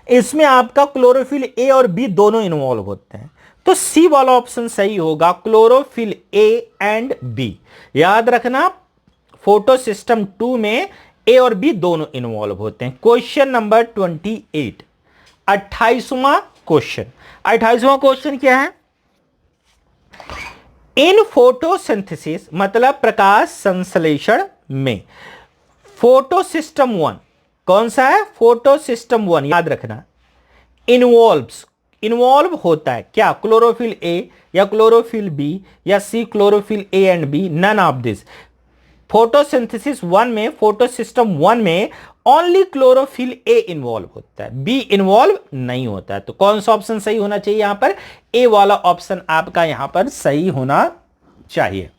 इसमें आपका क्लोरोफिल ए और बी दोनों इन्वॉल्व होते हैं। तो सी वाला ऑप्शन सही होगा, क्लोरोफिल ए एंड बी। याद रखना फोटो सिस्टम 2 में ए और बी दोनों इन्वॉल्व होते हैं। क्वेश्चन नंबर 28, 28वां क्वेश्चन। 28वां क्वेश्चन क्या है, इन फोटोसिंथेसिस मतलब प्रकाश संश्लेषण में, फोटो सिस्टम 1 कौन सा है, फोटो सिस्टम 1 याद रखना, इन्वॉल्व होता है क्या, क्लोरोफिल ए या क्लोरोफिल बी या C chlorophyll A and B, none of this. Photosynthesis 1 में, फोटो सिस्टम 1 में ओनली क्लोरोफिल ए इन्वॉल्व होता है, बी इन्वॉल्व नहीं होता है। तो कौन सा ऑप्शन सही होना चाहिए यहां पर, ए वाला ऑप्शन आपका यहां पर सही होना चाहिए।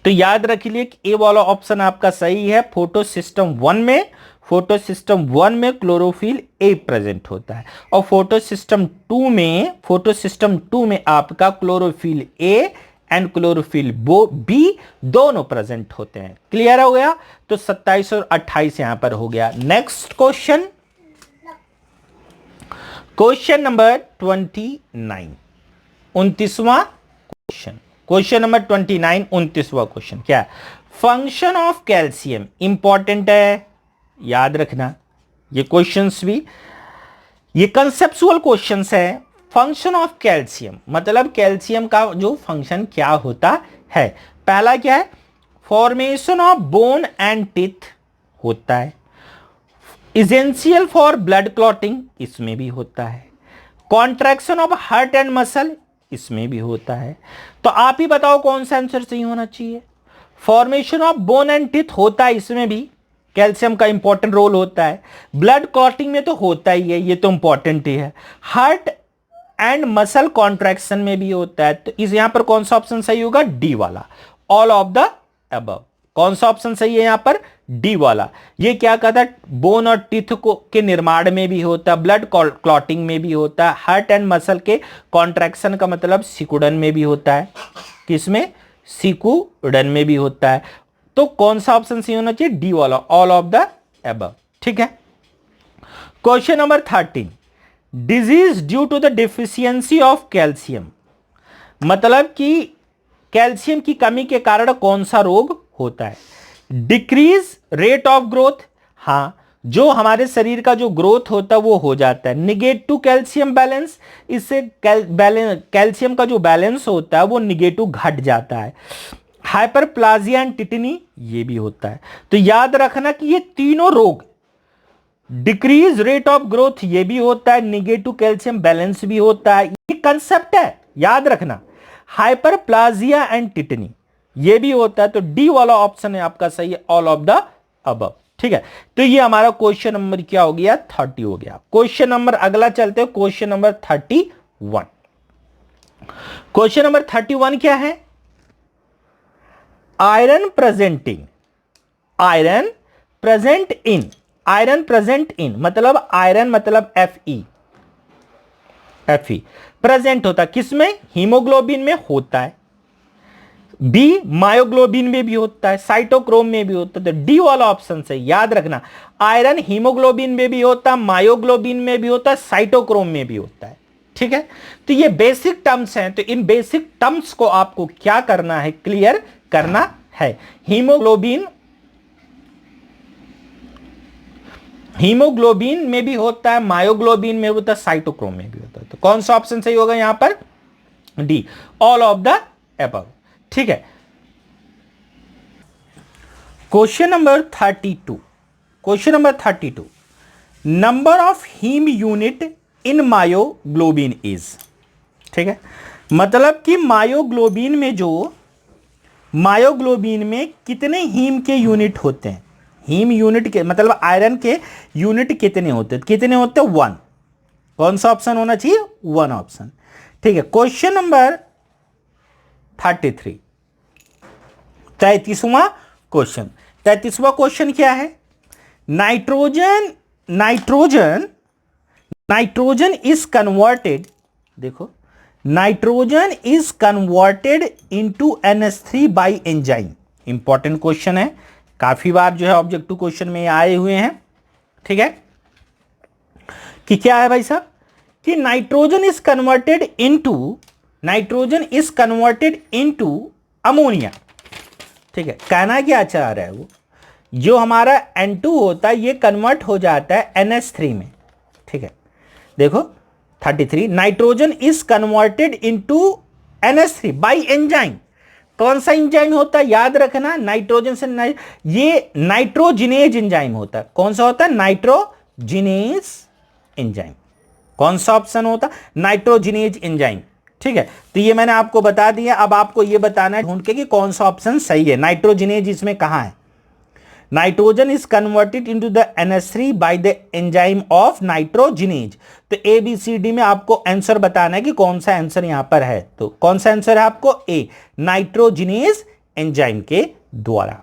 तो याद रखिए कि ए वाला ऑप्शन आपका सही है। फोटो सिस्टम 1 में, फोटो सिस्टम 1 में क्लोरोफिल ए प्रेजेंट होता है, और फोटो सिस्टम 2 में, फोटो सिस्टम 2 में आपका chlorophyll A and chlorophyll B दोनों प्रेजेंट होते हैं। क्लियर हो गया, तो 27 और 28 यहां पर हो गया। नेक्स्ट क्वेश्चन, क्वेश्चन नंबर 29, 29वां क्वेश्चन। क्वेश्चन नंबर 29, 29वां क्वेश्चन क्या है, फंक्शन ऑफ कैल्शियम इंपॉर्टेंट है, याद रखना ये क्वेश्चंस भी, ये कंसेप्चुअल क्वेश्चंस है। फंक्शन ऑफ कैल्शियम मतलब कैल्शियम का जो फंक्शन क्या होता है। पहला क्या है, formation of bone and teeth होता है, इसेंशियल फॉर ब्लड क्लॉटिंग इसमें भी होता है, contraction of heart and muscle इसमें भी होता है। तो आप ही बताओ कौन सा आंसर सही होना चाहिए। Formation of bone and teeth होता है, इसमें भी कैल्शियम का इंपॉर्टेंट रोल होता है, ब्लड क्लॉटिंग में तो होता ही है, ये तो इंपॉर्टेंट ही है, हार्ट एंड मसल कॉन्ट्रैक्शन में भी होता है। तो इस यहां पर कौन सा ऑप्शन सही होगा, डी वाला, ऑल ऑफ द अबव। कौन सा ऑप्शन सही है यहां पर, डी वाला। ये क्या कहता है, बोन और टीथ को के निर्माण में भी होता है, ब्लड क्लॉटिंग में भी होता है, हार्ट एंड मसल के कॉन्ट्रैक्शन का मतलब सिकुड़न में भी होता है, किसमें, सिकुड़न में भी होता है। तो कौन सा ऑप्शन सही होना चाहिए, डी वाला, ऑल ऑफ द अबव। ठीक है। Question number 13, disease due to the deficiency of calcium मतलब कि कैल्शियम की कमी के कारण कौन सा रोग होता है। डिक्रीज रेट ऑफ ग्रोथ, हां जो हमारे शरीर का जो ग्रोथ होता है वो हो जाता है। निगेटिव कैल्शियम बैलेंस, इससे कैल्शियम का जो बैलेंस होता है वो निगेटिव घट जाता है। हाइपरप्लाजिया एंड टिटनी ये भी होता है। तो याद रखना कि ये तीनों रोग, डिक्रीज रेट ऑफ ग्रोथ ये भी होता है, निगेटिव कैल्शियम बैलेंस भी होता है, ये कंसेप्ट है याद रखना। हाइपरप्लाजिया एंड टिटनी ये भी होता है। तो डी वाला ऑप्शन है आपका सही है, ऑल ऑफ द अबव। ठीक है। तो ये हमारा क्वेश्चन नंबर क्या हो गया, 30 हो गया। क्वेश्चन नंबर अगला चलते हैं, क्वेश्चन नंबर 31। क्वेश्चन नंबर 31 क्या है, iron presenting, iron present in, iron present in मतलब आयरन मतलब Fe, Fe प्रेजेंट होता है किसमें, हीमोग्लोबिन में होता है, बी मायोग्लोबिन में भी होता है, साइटोक्रोम में भी होता है। तो डी वाला ऑप्शन से याद रखना, आयरन हीमोग्लोबिन में भी होता है, मायोग्लोबिन में भी होता है, साइटोक्रोम में भी होता है। ठीक है। तो ये बेसिक टर्म्स हैं, तो इन बेसिक टर्म्स को आपको क्या करना है, क्लियर करना है। हीमोग्लोबिन, हीमोग्लोबिन में भी होता है, मायोग्लोबिन में होता है, साइटोक्रोम में भी होता है। तो कौन सा ऑप्शन सही होगा यहां पर? D, all of the above. ठीक है, question number 32, question number 32, number of haem unit in myoglobin is. ठीक है, मतलब कि मायोग्लोबिन में मायोग्लोबिन में कितने हीम के यूनिट होते हैं? हीम यूनिट के मतलब आयरन के यूनिट कितने होते हैं? कितने होते हैं? 1। कौन सा ऑप्शन होना चाहिए? 1 ऑप्शन। ठीक है, क्वेश्चन नंबर 33, 33वां क्वेश्चन। 33वां क्वेश्चन क्या है? Nitrogen, nitrogen, nitrogen is converted, देखो, nitrogen is converted into NH3 by enzyme. Important question है, काफी बार जो है ऑब्जेक्टिव क्वेश्चन में आए हुए हैं। ठीक है, कि क्या है भाई साहब कि nitrogen is converted into, nitrogen is converted into ammonia. ठीक है, कहना क्या चाह रहा है वो, जो हमारा N2 होता है ये कन्वर्ट हो जाता है NH3 में। ठीक है, देखो 33, nitrogen is converted into NH3 by enzyme. कौन सा एंजाइम होता है? याद रखना, नाइट्रोजन से ये नाइट्रोजिनेज एंजाइम होता है। कौन सा होता है? Nitrogenase enzyme. कौन सा ऑप्शन होता है? Nitrogenase enzyme. ठीक है, तो ये मैंने आपको बता दिया। अब आपको ये बताना है ढूंढ के कि कौन सा ऑप्शन सही है। नाइट्रोजिनेज इसमें कहां है? Nitrogen is converted into the NH3 by the enzyme of nitrogenase. तो ABCD में आपको आंसर बताना है कि कौन सा आंसर यहां पर है। तो कौन सा आंसर है आपको? ए, नाइट्रोजिनेज एंजाइम के द्वारा।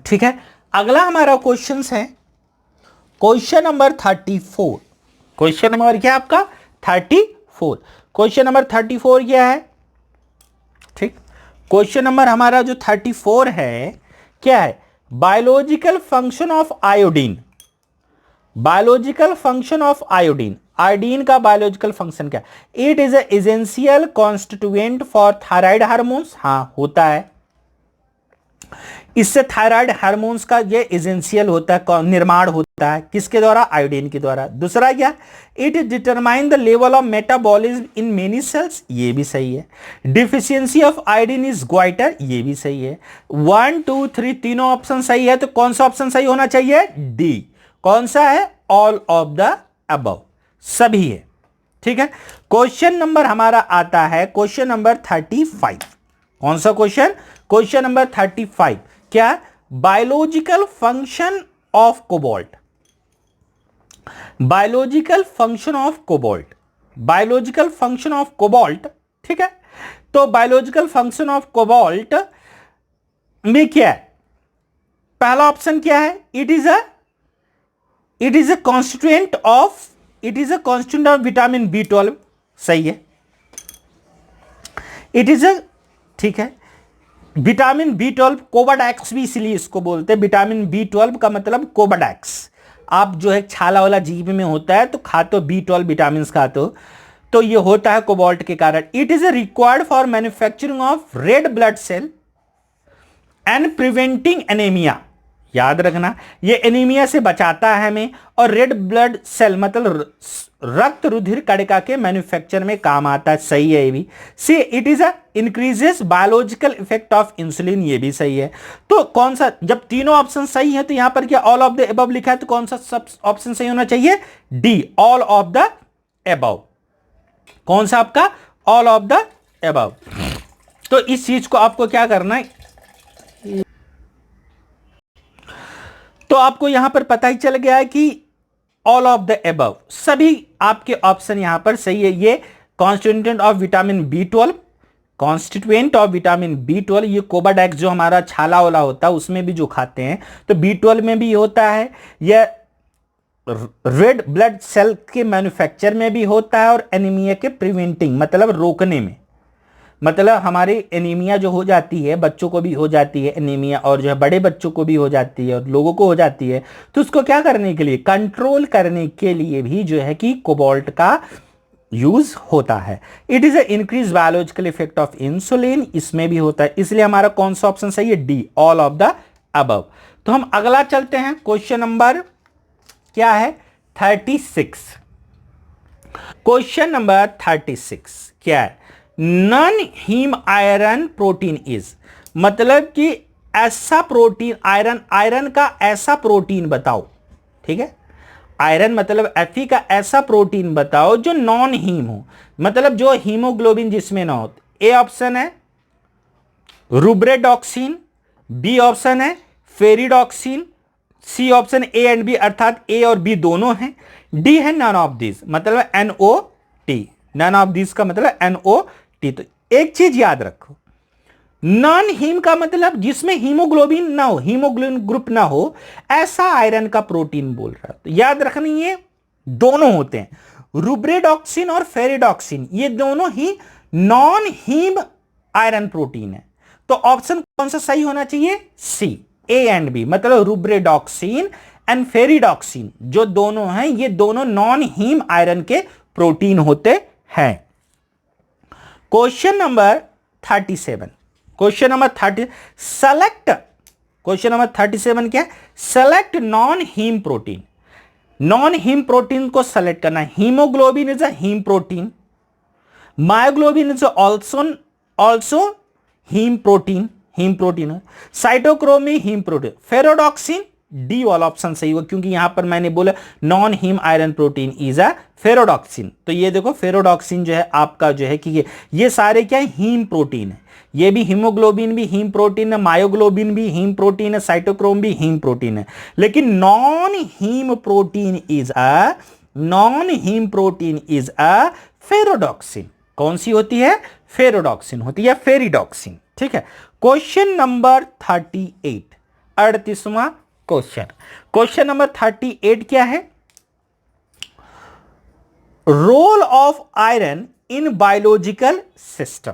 ठीक है, अगला हमारा क्वेश्चन है क्वेश्चन नंबर 34। क्वेश्चन नंबर क्या है आपका? 34। क्वेश्चन नंबर 34 क्या है? ठीक, क्वेश्चन नंबर हमारा जो 34 है क्या है? Biological function of iodine. Biological function of iodine, iodine का बायोलॉजिकल फंक्शन क्या? It is essential constituent for thyroid hormones. हां, होता है, इससे थायराइड हार्मोन्स का ये एसेंशियल होता है, निर्माण होता है। किसके द्वारा? आयोडीन के द्वारा। दूसरा क्या? It determine the level of metabolism in many cells. ये भी सही है। Deficiency of iodine is goitre. ये भी सही है। 1 2 3 तीनों ऑप्शन सही है। तो कौन सा ऑप्शन सही होना चाहिए? डी। कौन सा है? ऑल ऑफ द अबव, सभी है। ठीक है, क्वेश्चन नंबर हमारा आता है क्वेश्चन नंबर 35। कौन सा क्वेश्चन? क्वेश्चन नंबर 35 क्या? Biological function of cobalt. Biological function of cobalt, biological function of cobalt. ठीक है, तो बायोलॉजिकल फंक्शन ऑफ कोबाल्ट में क्या है? पहला ऑप्शन क्या है? It is a constituent of, it is a constituent of vitamin B12। सही है, इट इज अ, ठीक है, विटामिन B12, कोबाडैक्स भी इसलिए इसको बोलते हैं। विटामिन B12 का मतलब कोबाडैक्स। आप जो है छाला वाला जीभ में होता है तो खाते हो B12 विटामिन खाते हो, तो ये होता है कोबाल्ट के कारण। It is required for manufacturing of red blood cell and preventing anaemia. याद रखना, ये एनीमिया से बचाता है हमें, और रेड ब्लड सेल मतलब रक्त रुधिर कणिका के मैन्युफैक्चर में काम आता है। सही है ये भी। C, it is a increases biological effect of insulin. ये भी सही है। तो कौन सा, जब तीनों ऑप्शन सही है तो यहां पर क्या ऑल ऑफ द अबव लिखा है, तो कौन सा सब ऑप्शन सही होना चाहिए? D, all of the above. कौन सा आपका? All of the above. तो इस चीज को आपको क्या करना है, तो आपको यहां पर पता ही चल गया है कि ऑल ऑफ द अबव, सभी आपके ऑप्शन यहां पर सही है। ये constituent of vitamin B12, constituent of vitamin B12, ये कोबाडैक्स जो हमारा छाला वाला होता है उसमें भी जो खाते हैं तो B12 में भी होता है। यह रेड ब्लड सेल के मैन्युफैक्चर में भी होता है, और एनीमिया के प्रिवेंटिंग मतलब रोकने में, मतलब हमारे एनीमिया जो हो जाती है, बच्चों को भी हो जाती है एनीमिया, और जो है बड़े बच्चों को भी हो जाती है और लोगों को हो जाती है, तो उसको क्या करने के लिए, कंट्रोल करने के लिए भी जो है कि कोबाल्ट का यूज होता है। It is increase biological effect of insulin, इसमें भी होता है। इसलिए हमारा कौन सा ऑप्शन सही है? D, all of the above. तो हम अगला चलते हैं, क्वेश्चन नंबर क्या है? 36। क्वेश्चन नंबर 36 क्या है? Non haem iron protein is, मतलब कि ऐसा प्रोटीन, आयरन का ऐसा प्रोटीन बताओ। ठीक है, आयरन मतलब Fe का ऐसा प्रोटीन बताओ जो नॉन हीम हो, मतलब जो हीमोग्लोबिन जिसमें ना हो। ए ऑप्शन है रुब्रेडॉक्सिन, बी ऑप्शन है ferredoxin, C option A and B अर्थात ए और बी दोनों हैं, डी है नन ऑफ दिस मतलब NOT। नन ऑफ दिस का मतलब NOT। तो एक चीज याद रखो, नॉन हीम का मतलब जिसमें हीमोग्लोबिन ना हो, हीमोग्लोबिन ग्रुप ना हो, ऐसा आयरन का प्रोटीन बोल रहा है। तो याद रखनी ये दोनों होते हैं, रुब्रेडॉक्सिन और फेरिडॉक्सिन, ये दोनों ही नॉन हीम आयरन प्रोटीन है। तो ऑप्शन कौन सा सही होना चाहिए? सी, ए एंड बी, मतलब रुब्रेडॉक्सिन एंड फेरिडॉक्सिन जो दोनों हैं ये दोनों नॉन हीम आयरन के प्रोटीन होते हैं। Question number 37, question number 30 select, question number 37 क्या है? Select non haem protein. Non haem protein को सेलेक्ट करना है। Haemoglobin is a haem protein, myoglobin is also haem protein है, cytochrome haem protein, ferredoxin, D वाला ऑप्शन सही होगा क्योंकि यहां पर मैंने बोला non haem iron protein is a ferredoxin. तो ये देखो फेरोडॉक्सिन जो है आपका जो है कि ये सारे क्या है? हीम प्रोटीन है। ये भी हीमोग्लोबिन भी हीम प्रोटीन है, मायोग्लोबिन भी हीम प्रोटीन है, साइटोक्रोम भी हीम प्रोटीन है। लेकिन non haem protein is a ferredoxin. कौन सी होती है? फेरोडॉक्सिन होती है, फेरिडॉक्सिन। ठीक है, क्वेश्चन नंबर 38, 38वां क्वेश्चन। क्वेश्चन नंबर 38 क्या है? Role of iron in biological system,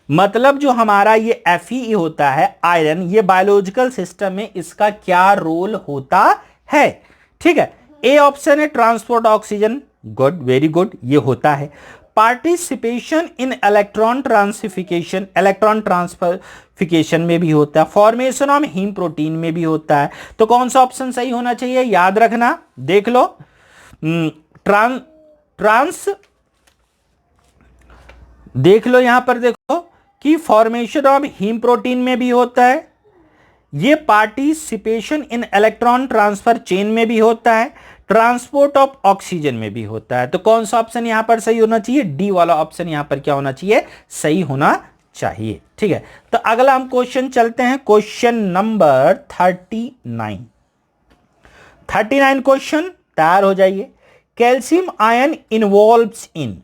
मतलब जो हमारा ये Fe होता है आयरन, ये बायोलॉजिकल सिस्टम में इसका क्या रोल होता है? ठीक है, ए ऑप्शन है transport oxygen, good, very good, ये होता है। पार्टिसिपेशन इन इलेक्ट्रॉन ट्रांसफिकेशन, इलेक्ट्रॉन ट्रांसफिकेशन में भी होता है। फॉर्मेशन ऑफ हीम प्रोटीन में भी होता है। तो कौन सा ऑप्शन सही होना चाहिए? याद रखना, देख लो, देख लो यहां पर देखो कि फॉर्मेशन ऑफ हीम प्रोटीन में भी होता है, ये participation in electron transfer chain में भी होता है, ट्रांसपोर्ट ऑफ ऑक्सीजन में भी होता है। तो कौन सा ऑप्शन यहां पर सही होना चाहिए? डी वाला ऑप्शन यहां पर क्या होना चाहिए? सही होना चाहिए। ठीक है, तो अगला हम क्वेश्चन चलते हैं, क्वेश्चन नंबर 39। 39 क्वेश्चन, तैयार हो जाइए। कैल्शियम आयन इन्वॉल्व्स इन,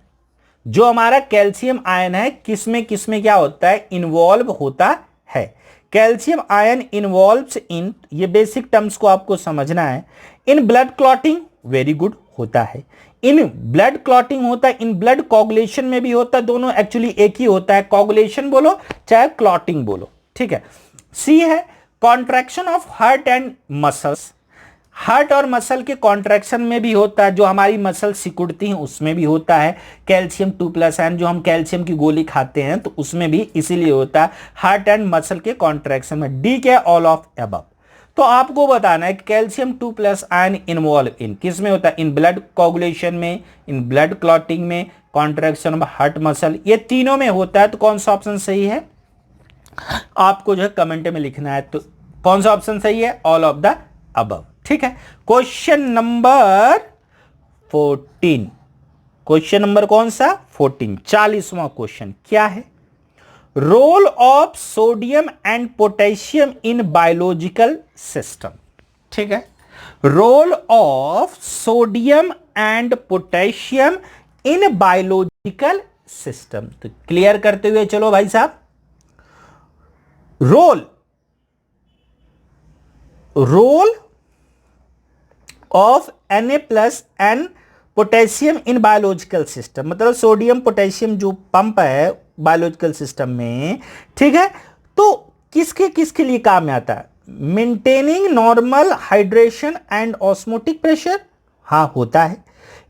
जो हमारा कैल्शियम आयन है किसमें किसमें क्या होता है? इन्वॉल्व होता है। कैल्शियम आयन इन्वॉल्व्स इन, ये बेसिक टर्म्स को आपको समझना है। इन ब्लड क्लॉटिंग, वेरी गुड, होता है। इन ब्लड क्लॉटिंग होता है, इन ब्लड कोगुलेशन में भी होता है, दोनों एक्चुअली एक ही होता है, कोगुलेशन बोलो चाहे क्लॉटिंग बोलो। ठीक है, सी है contraction of heart and muscles, heart और मसल के कॉन्ट्रैक्शन में भी होता है, जो हमारी मसल सिकुड़ती हैं उसमें भी होता है। कैल्शियम 2+ आयन, जो हम कैल्शियम की गोली खाते हैं तो उसमें भी इसीलिए होता है, हार्ट एंड मसल के कॉन्ट्रैक्शन में। डी के ऑल ऑफ अबव। तो आपको बताना है कि कैल्शियम 2+ आयन इन्वॉल्व इन किस में होता है? इन ब्लड कोगुलेशन में, इन ब्लड क्लॉटिंग में, कॉन्ट्रैक्शन ऑफ हार्ट मसल, ये तीनों में होता है। तो कौन सा ऑप्शन सही है? आपको जो है कमेंट में लिखना है। तो कौन सा ऑप्शन सही है? All of the above. ठीक है, क्वेश्चन नंबर 14, क्वेश्चन नंबर कौन सा? 14, 40वां क्वेश्चन क्या है? Role of sodium and potassium in biological system. ठीक है, role of sodium and potassium in biological system. तो क्लियर करते हुए चलो भाई साहब, role of Na+N potassium in biological system, मतलब सोडियम पोटेशियम जो पंप है बायोलॉजिकल सिस्टम में। ठीक है, तो किसके किसके लिए काम में आता है? Maintaining normal hydration and osmotic pressure, हाँ होता है।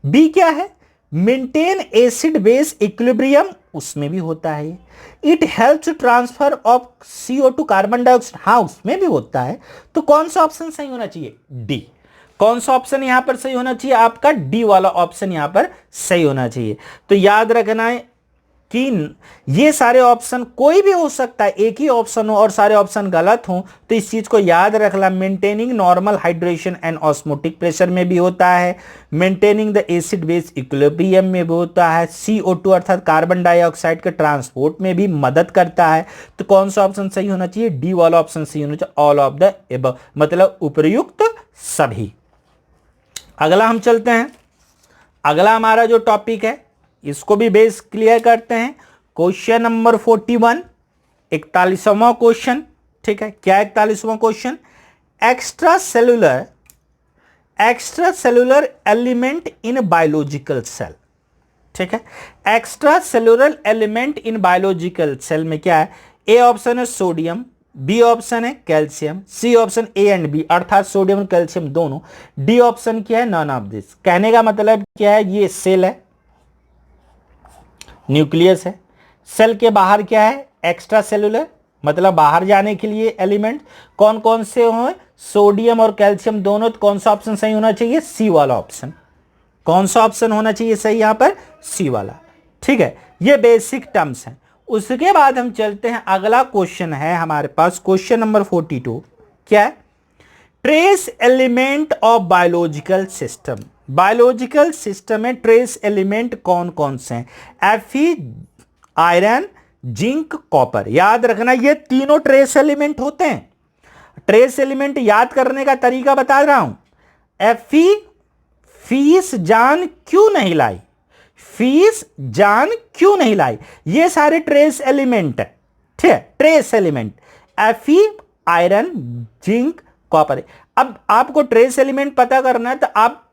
बी क्या है? मेंटेन एसिड बेस इक्विलिब्रियम, उसमें भी होता है। It helps transfer of CO2 carbon dioxide, हाँ उसमें भी होता है। तो कौन सा ऑप्शन सही होना चाहिए? डी। कौन सा ऑप्शन यहां पर सही होना चाहिए? आपका डी वाला ऑप्शन यहां पर सही होना चाहिए। तो याद रखना है कि ये सारे ऑप्शन कोई भी हो सकता है, एक ही ऑप्शन हो और सारे ऑप्शन गलत हो, तो इस चीज को याद रखना। Maintaining normal hydration and osmotic pressure में भी होता है, maintaining the acid base equilibrium में भी होता है, CO2 अर्थात कार्बन डाइऑक्साइड के ट्रांसपोर्ट में भी मदद करता है। तो कौन सा ऑप्शन सही होना चाहिए? डी वाला ऑप्शन सही होना चाहिए, ऑल ऑफ द एबव, मतलब उपयुक्त सभी। अगला हम चलते हैं। अगला हमारा जो टॉपिक है इसको भी बेस क्लियर करते हैं। क्वेश्चन नंबर 41, 41वां क्वेश्चन। ठीक है, क्या 41वां question? Extracellular element in biological cell. ठीक है, extracellular element in biological cell में क्या है? ए ऑप्शन है सोडियम, बी ऑप्शन है calcium, C option A and B अर्थात सोडियम और कैल्शियम दोनों, डी ऑप्शन क्या है? None of this. कहने का मतलब क्या है? ये सेल है, न्यूक्लियस है, सेल के बाहर क्या है? एक्स्ट्रा सेलुलर, मतलब बाहर जाने के लिए एलिमेंट कौन कौन से हो? सोडियम और कैल्शियम दोनों। तो कौन सा ऑप्शन सही होना चाहिए? सी वाला ऑप्शन। कौन सा ऑप्शन होना चाहिए सही यहां पर? सी वाला। ठीक है, ये बेसिक टर्म्स हैं। उसके बाद हम चलते हैं, अगला क्वेश्चन है हमारे पास क्वेश्चन नंबर 42। क्या है? Trace element of biological system. Biological system में ट्रेस एलिमेंट कौन कौन से हैं? Fe, iron, zinc, copper. याद रखना ये तीनों ट्रेस एलिमेंट होते हैं। ट्रेस एलिमेंट याद करने का तरीका बता रहा हूं। Fe, फीस जान क्यों नहीं लाई, फीस जान क्यों नहीं लाई, ये सारे ट्रेस एलिमेंट है। ठीक है, trace element Fe, iron, zinc, copper. अब आपको ट्रेस एलिमेंट पता करना है तो आप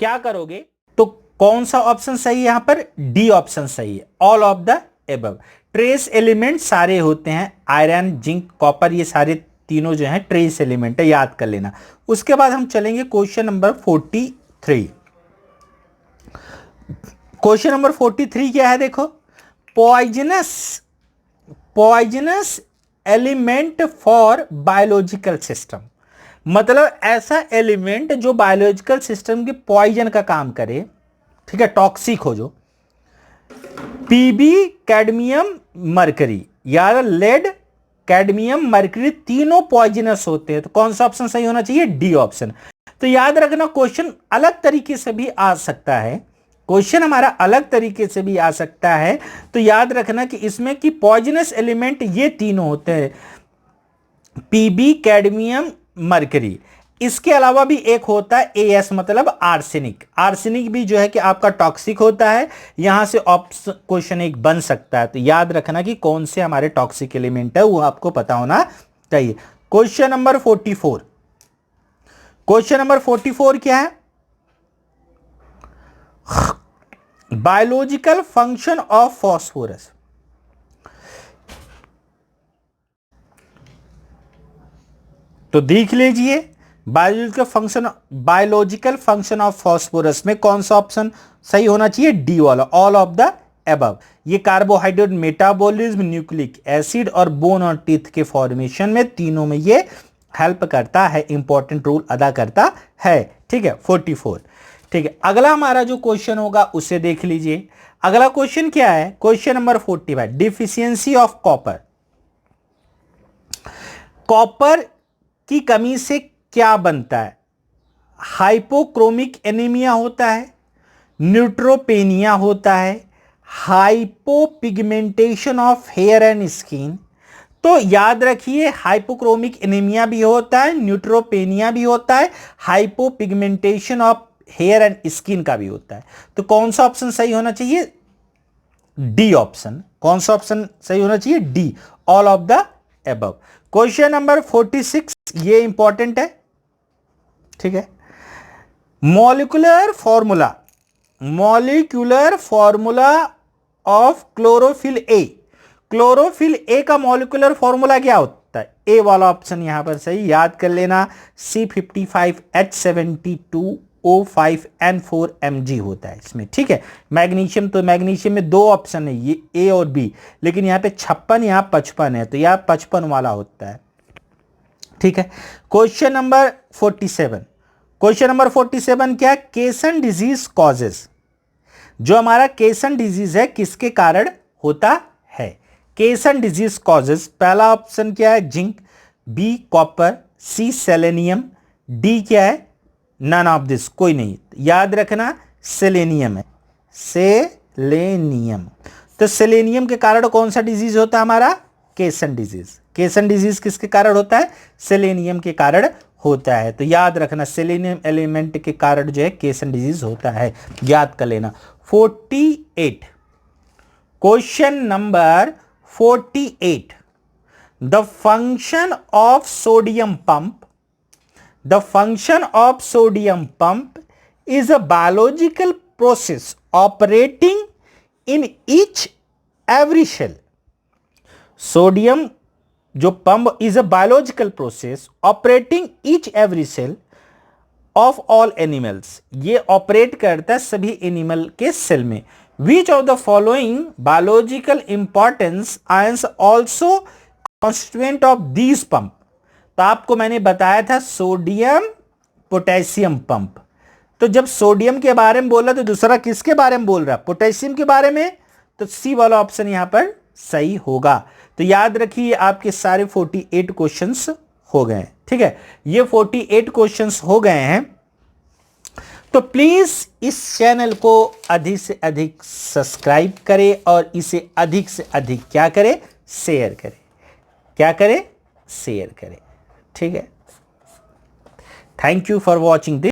क्या करोगे? तो कौन सा ऑप्शन सही है यहां पर? डी ऑप्शन सही है, all of the above. Trace element सारे होते हैं, आयरन, जिंक, कॉपर, ये सारे तीनों जो हैं ट्रेस एलिमेंट है, याद कर लेना। उसके बाद हम चलेंगे क्वेश्चन नंबर 43। क्वेश्चन नंबर 43 क्या है? देखो, poisonous element for biological system, मतलब ऐसा एलिमेंट जो बायोलॉजिकल सिस्टम के पॉइजन का काम करे। ठीक है, टॉक्सिक हो जो। पीबी, कैडमियम, मरकरी, यार लेड, कैडमियम, मरकरी तीनों पॉइजनस होते हैं। तो कौन सा ऑप्शन सही होना चाहिए? D option. तो याद रखना क्वेश्चन अलग तरीके से भी आ सकता है, क्वेश्चन हमारा अलग तरीके से भी आ सकता है। तो याद रखना कि इसमें कि पॉइजनस एलिमेंट ये तीनों होते हैं, पीबी, कैडमियम, मरकरी। इसके अलावा भी एक होता है AS, मतलब आर्सेनिक। आर्सेनिक भी जो है कि आपका टॉक्सिक होता है। यहां से ऑप्शन क्वेश्चन एक बन सकता है। तो याद रखना कि कौन से हमारे टॉक्सिक एलिमेंट है वो आपको पता होना चाहिए। Question number 44। क्वेश्चन नंबर 44 क्या है? Biological function of phosphorus. तो देख लीजिए, बायोलॉजिकल फंक्शन ऑफ फॉस्फोरस में कौन सा ऑप्शन सही होना चाहिए? डी वाला, ऑल ऑफ द एबव। ये कार्बोहाइड्रेट मेटाबॉलिज्म, न्यूक्लिक एसिड और बोन और टीथ के फॉर्मेशन में, तीनों में ये हेल्प करता है, इंपॉर्टेंट रोल अदा करता है। ठीक है, 44। ठीक है, अगला हमारा जो क्वेश्चन होगा उसे देख लीजिए। अगला क्वेश्चन क्या है? Question number 45, deficiency of copper. Copper की कमी से क्या बनता है? हाइपोक्रोमिक एनीमिया होता है, न्यूट्रोपेनिया होता है, hypopigmentation of hair and skin. तो याद रखिए, हाइपोक्रोमिक एनीमिया भी होता है, न्यूट्रोपेनिया भी होता है, hypopigmentation of hair and skin का भी होता है। तो कौन सा ऑप्शन सही होना चाहिए? D option. कौन सा ऑप्शन सही होना चाहिए? D, all of the above. Question number 46, ये इंपॉर्टेंट है। ठीक है, molecular formula of chlorophyll A. Chlorophyll A का मॉलिक्यूलर फॉर्मूला क्या होता है? ए वाला ऑप्शन यहां पर सही, याद कर लेना, C55H72 MgO5N4Mg होता है इसमें, ठीक है। मैग्नीशियम, तो मैग्नीशियम में दो ऑप्शन है, ये ए और बी, लेकिन यहाँ पे 56 यहाँ 55 है, तो यहाँ 55 वाला होता है, ठीक है। क्वेश्चन नंबर 47, क्वेश्चन नंबर 47 क्या है? केसन डिजीज कॉजेज, जो हमारा केसन डिजीज है किसके कारण होता है? केसन डिजीज कॉजेज, पहला ऑप्शन क्या है? जिंक, बी कॉपर, सी सेलेनियम, डी क्या है? नन ऑफ दिस, कोई नहीं। याद रखना सेलेनियम है, सेलेनियम। तो सेलेनियम के कारण कौन सा डिजीज होता है हमारा? केसन डिजीज। केसन डिजीज किसके कारण होता है? सेलेनियम के कारण होता है। तो याद रखना सेलेनियम एलिमेंट के कारण जो है केसन डिजीज होता है, याद कर लेना। 48, question number 48, the function of sodium pump, the function of sodium pump is a biological process operating in each every cell. Sodium जो pump is a biological process operating each every cell of all animals. ये ऑपरेट करता है सभी एनिमल के सेल में। Which of the following biological importance ions also constituent of these pump? तो आपको मैंने बताया था सोडियम पोटेशियम पंप। तो जब सोडियम के बारे में बोला तो दूसरा किसके बारे में बोल रहा? पोटेशियम के बारे में। तो सी वाला ऑप्शन यहां पर सही होगा। तो याद रखिए आपके सारे 48 क्वेश्चंस हो गए, ठीक है। ये 48 क्वेश्चंस हो गए हैं। तो प्लीज इस चैनल को अधिक से अधिक सब्सक्राइब करें और इसे अधिक से अधिक क्या करें? शेयर करें। क्या करें? शेयर करें, ठीक है। Thank you for watching this.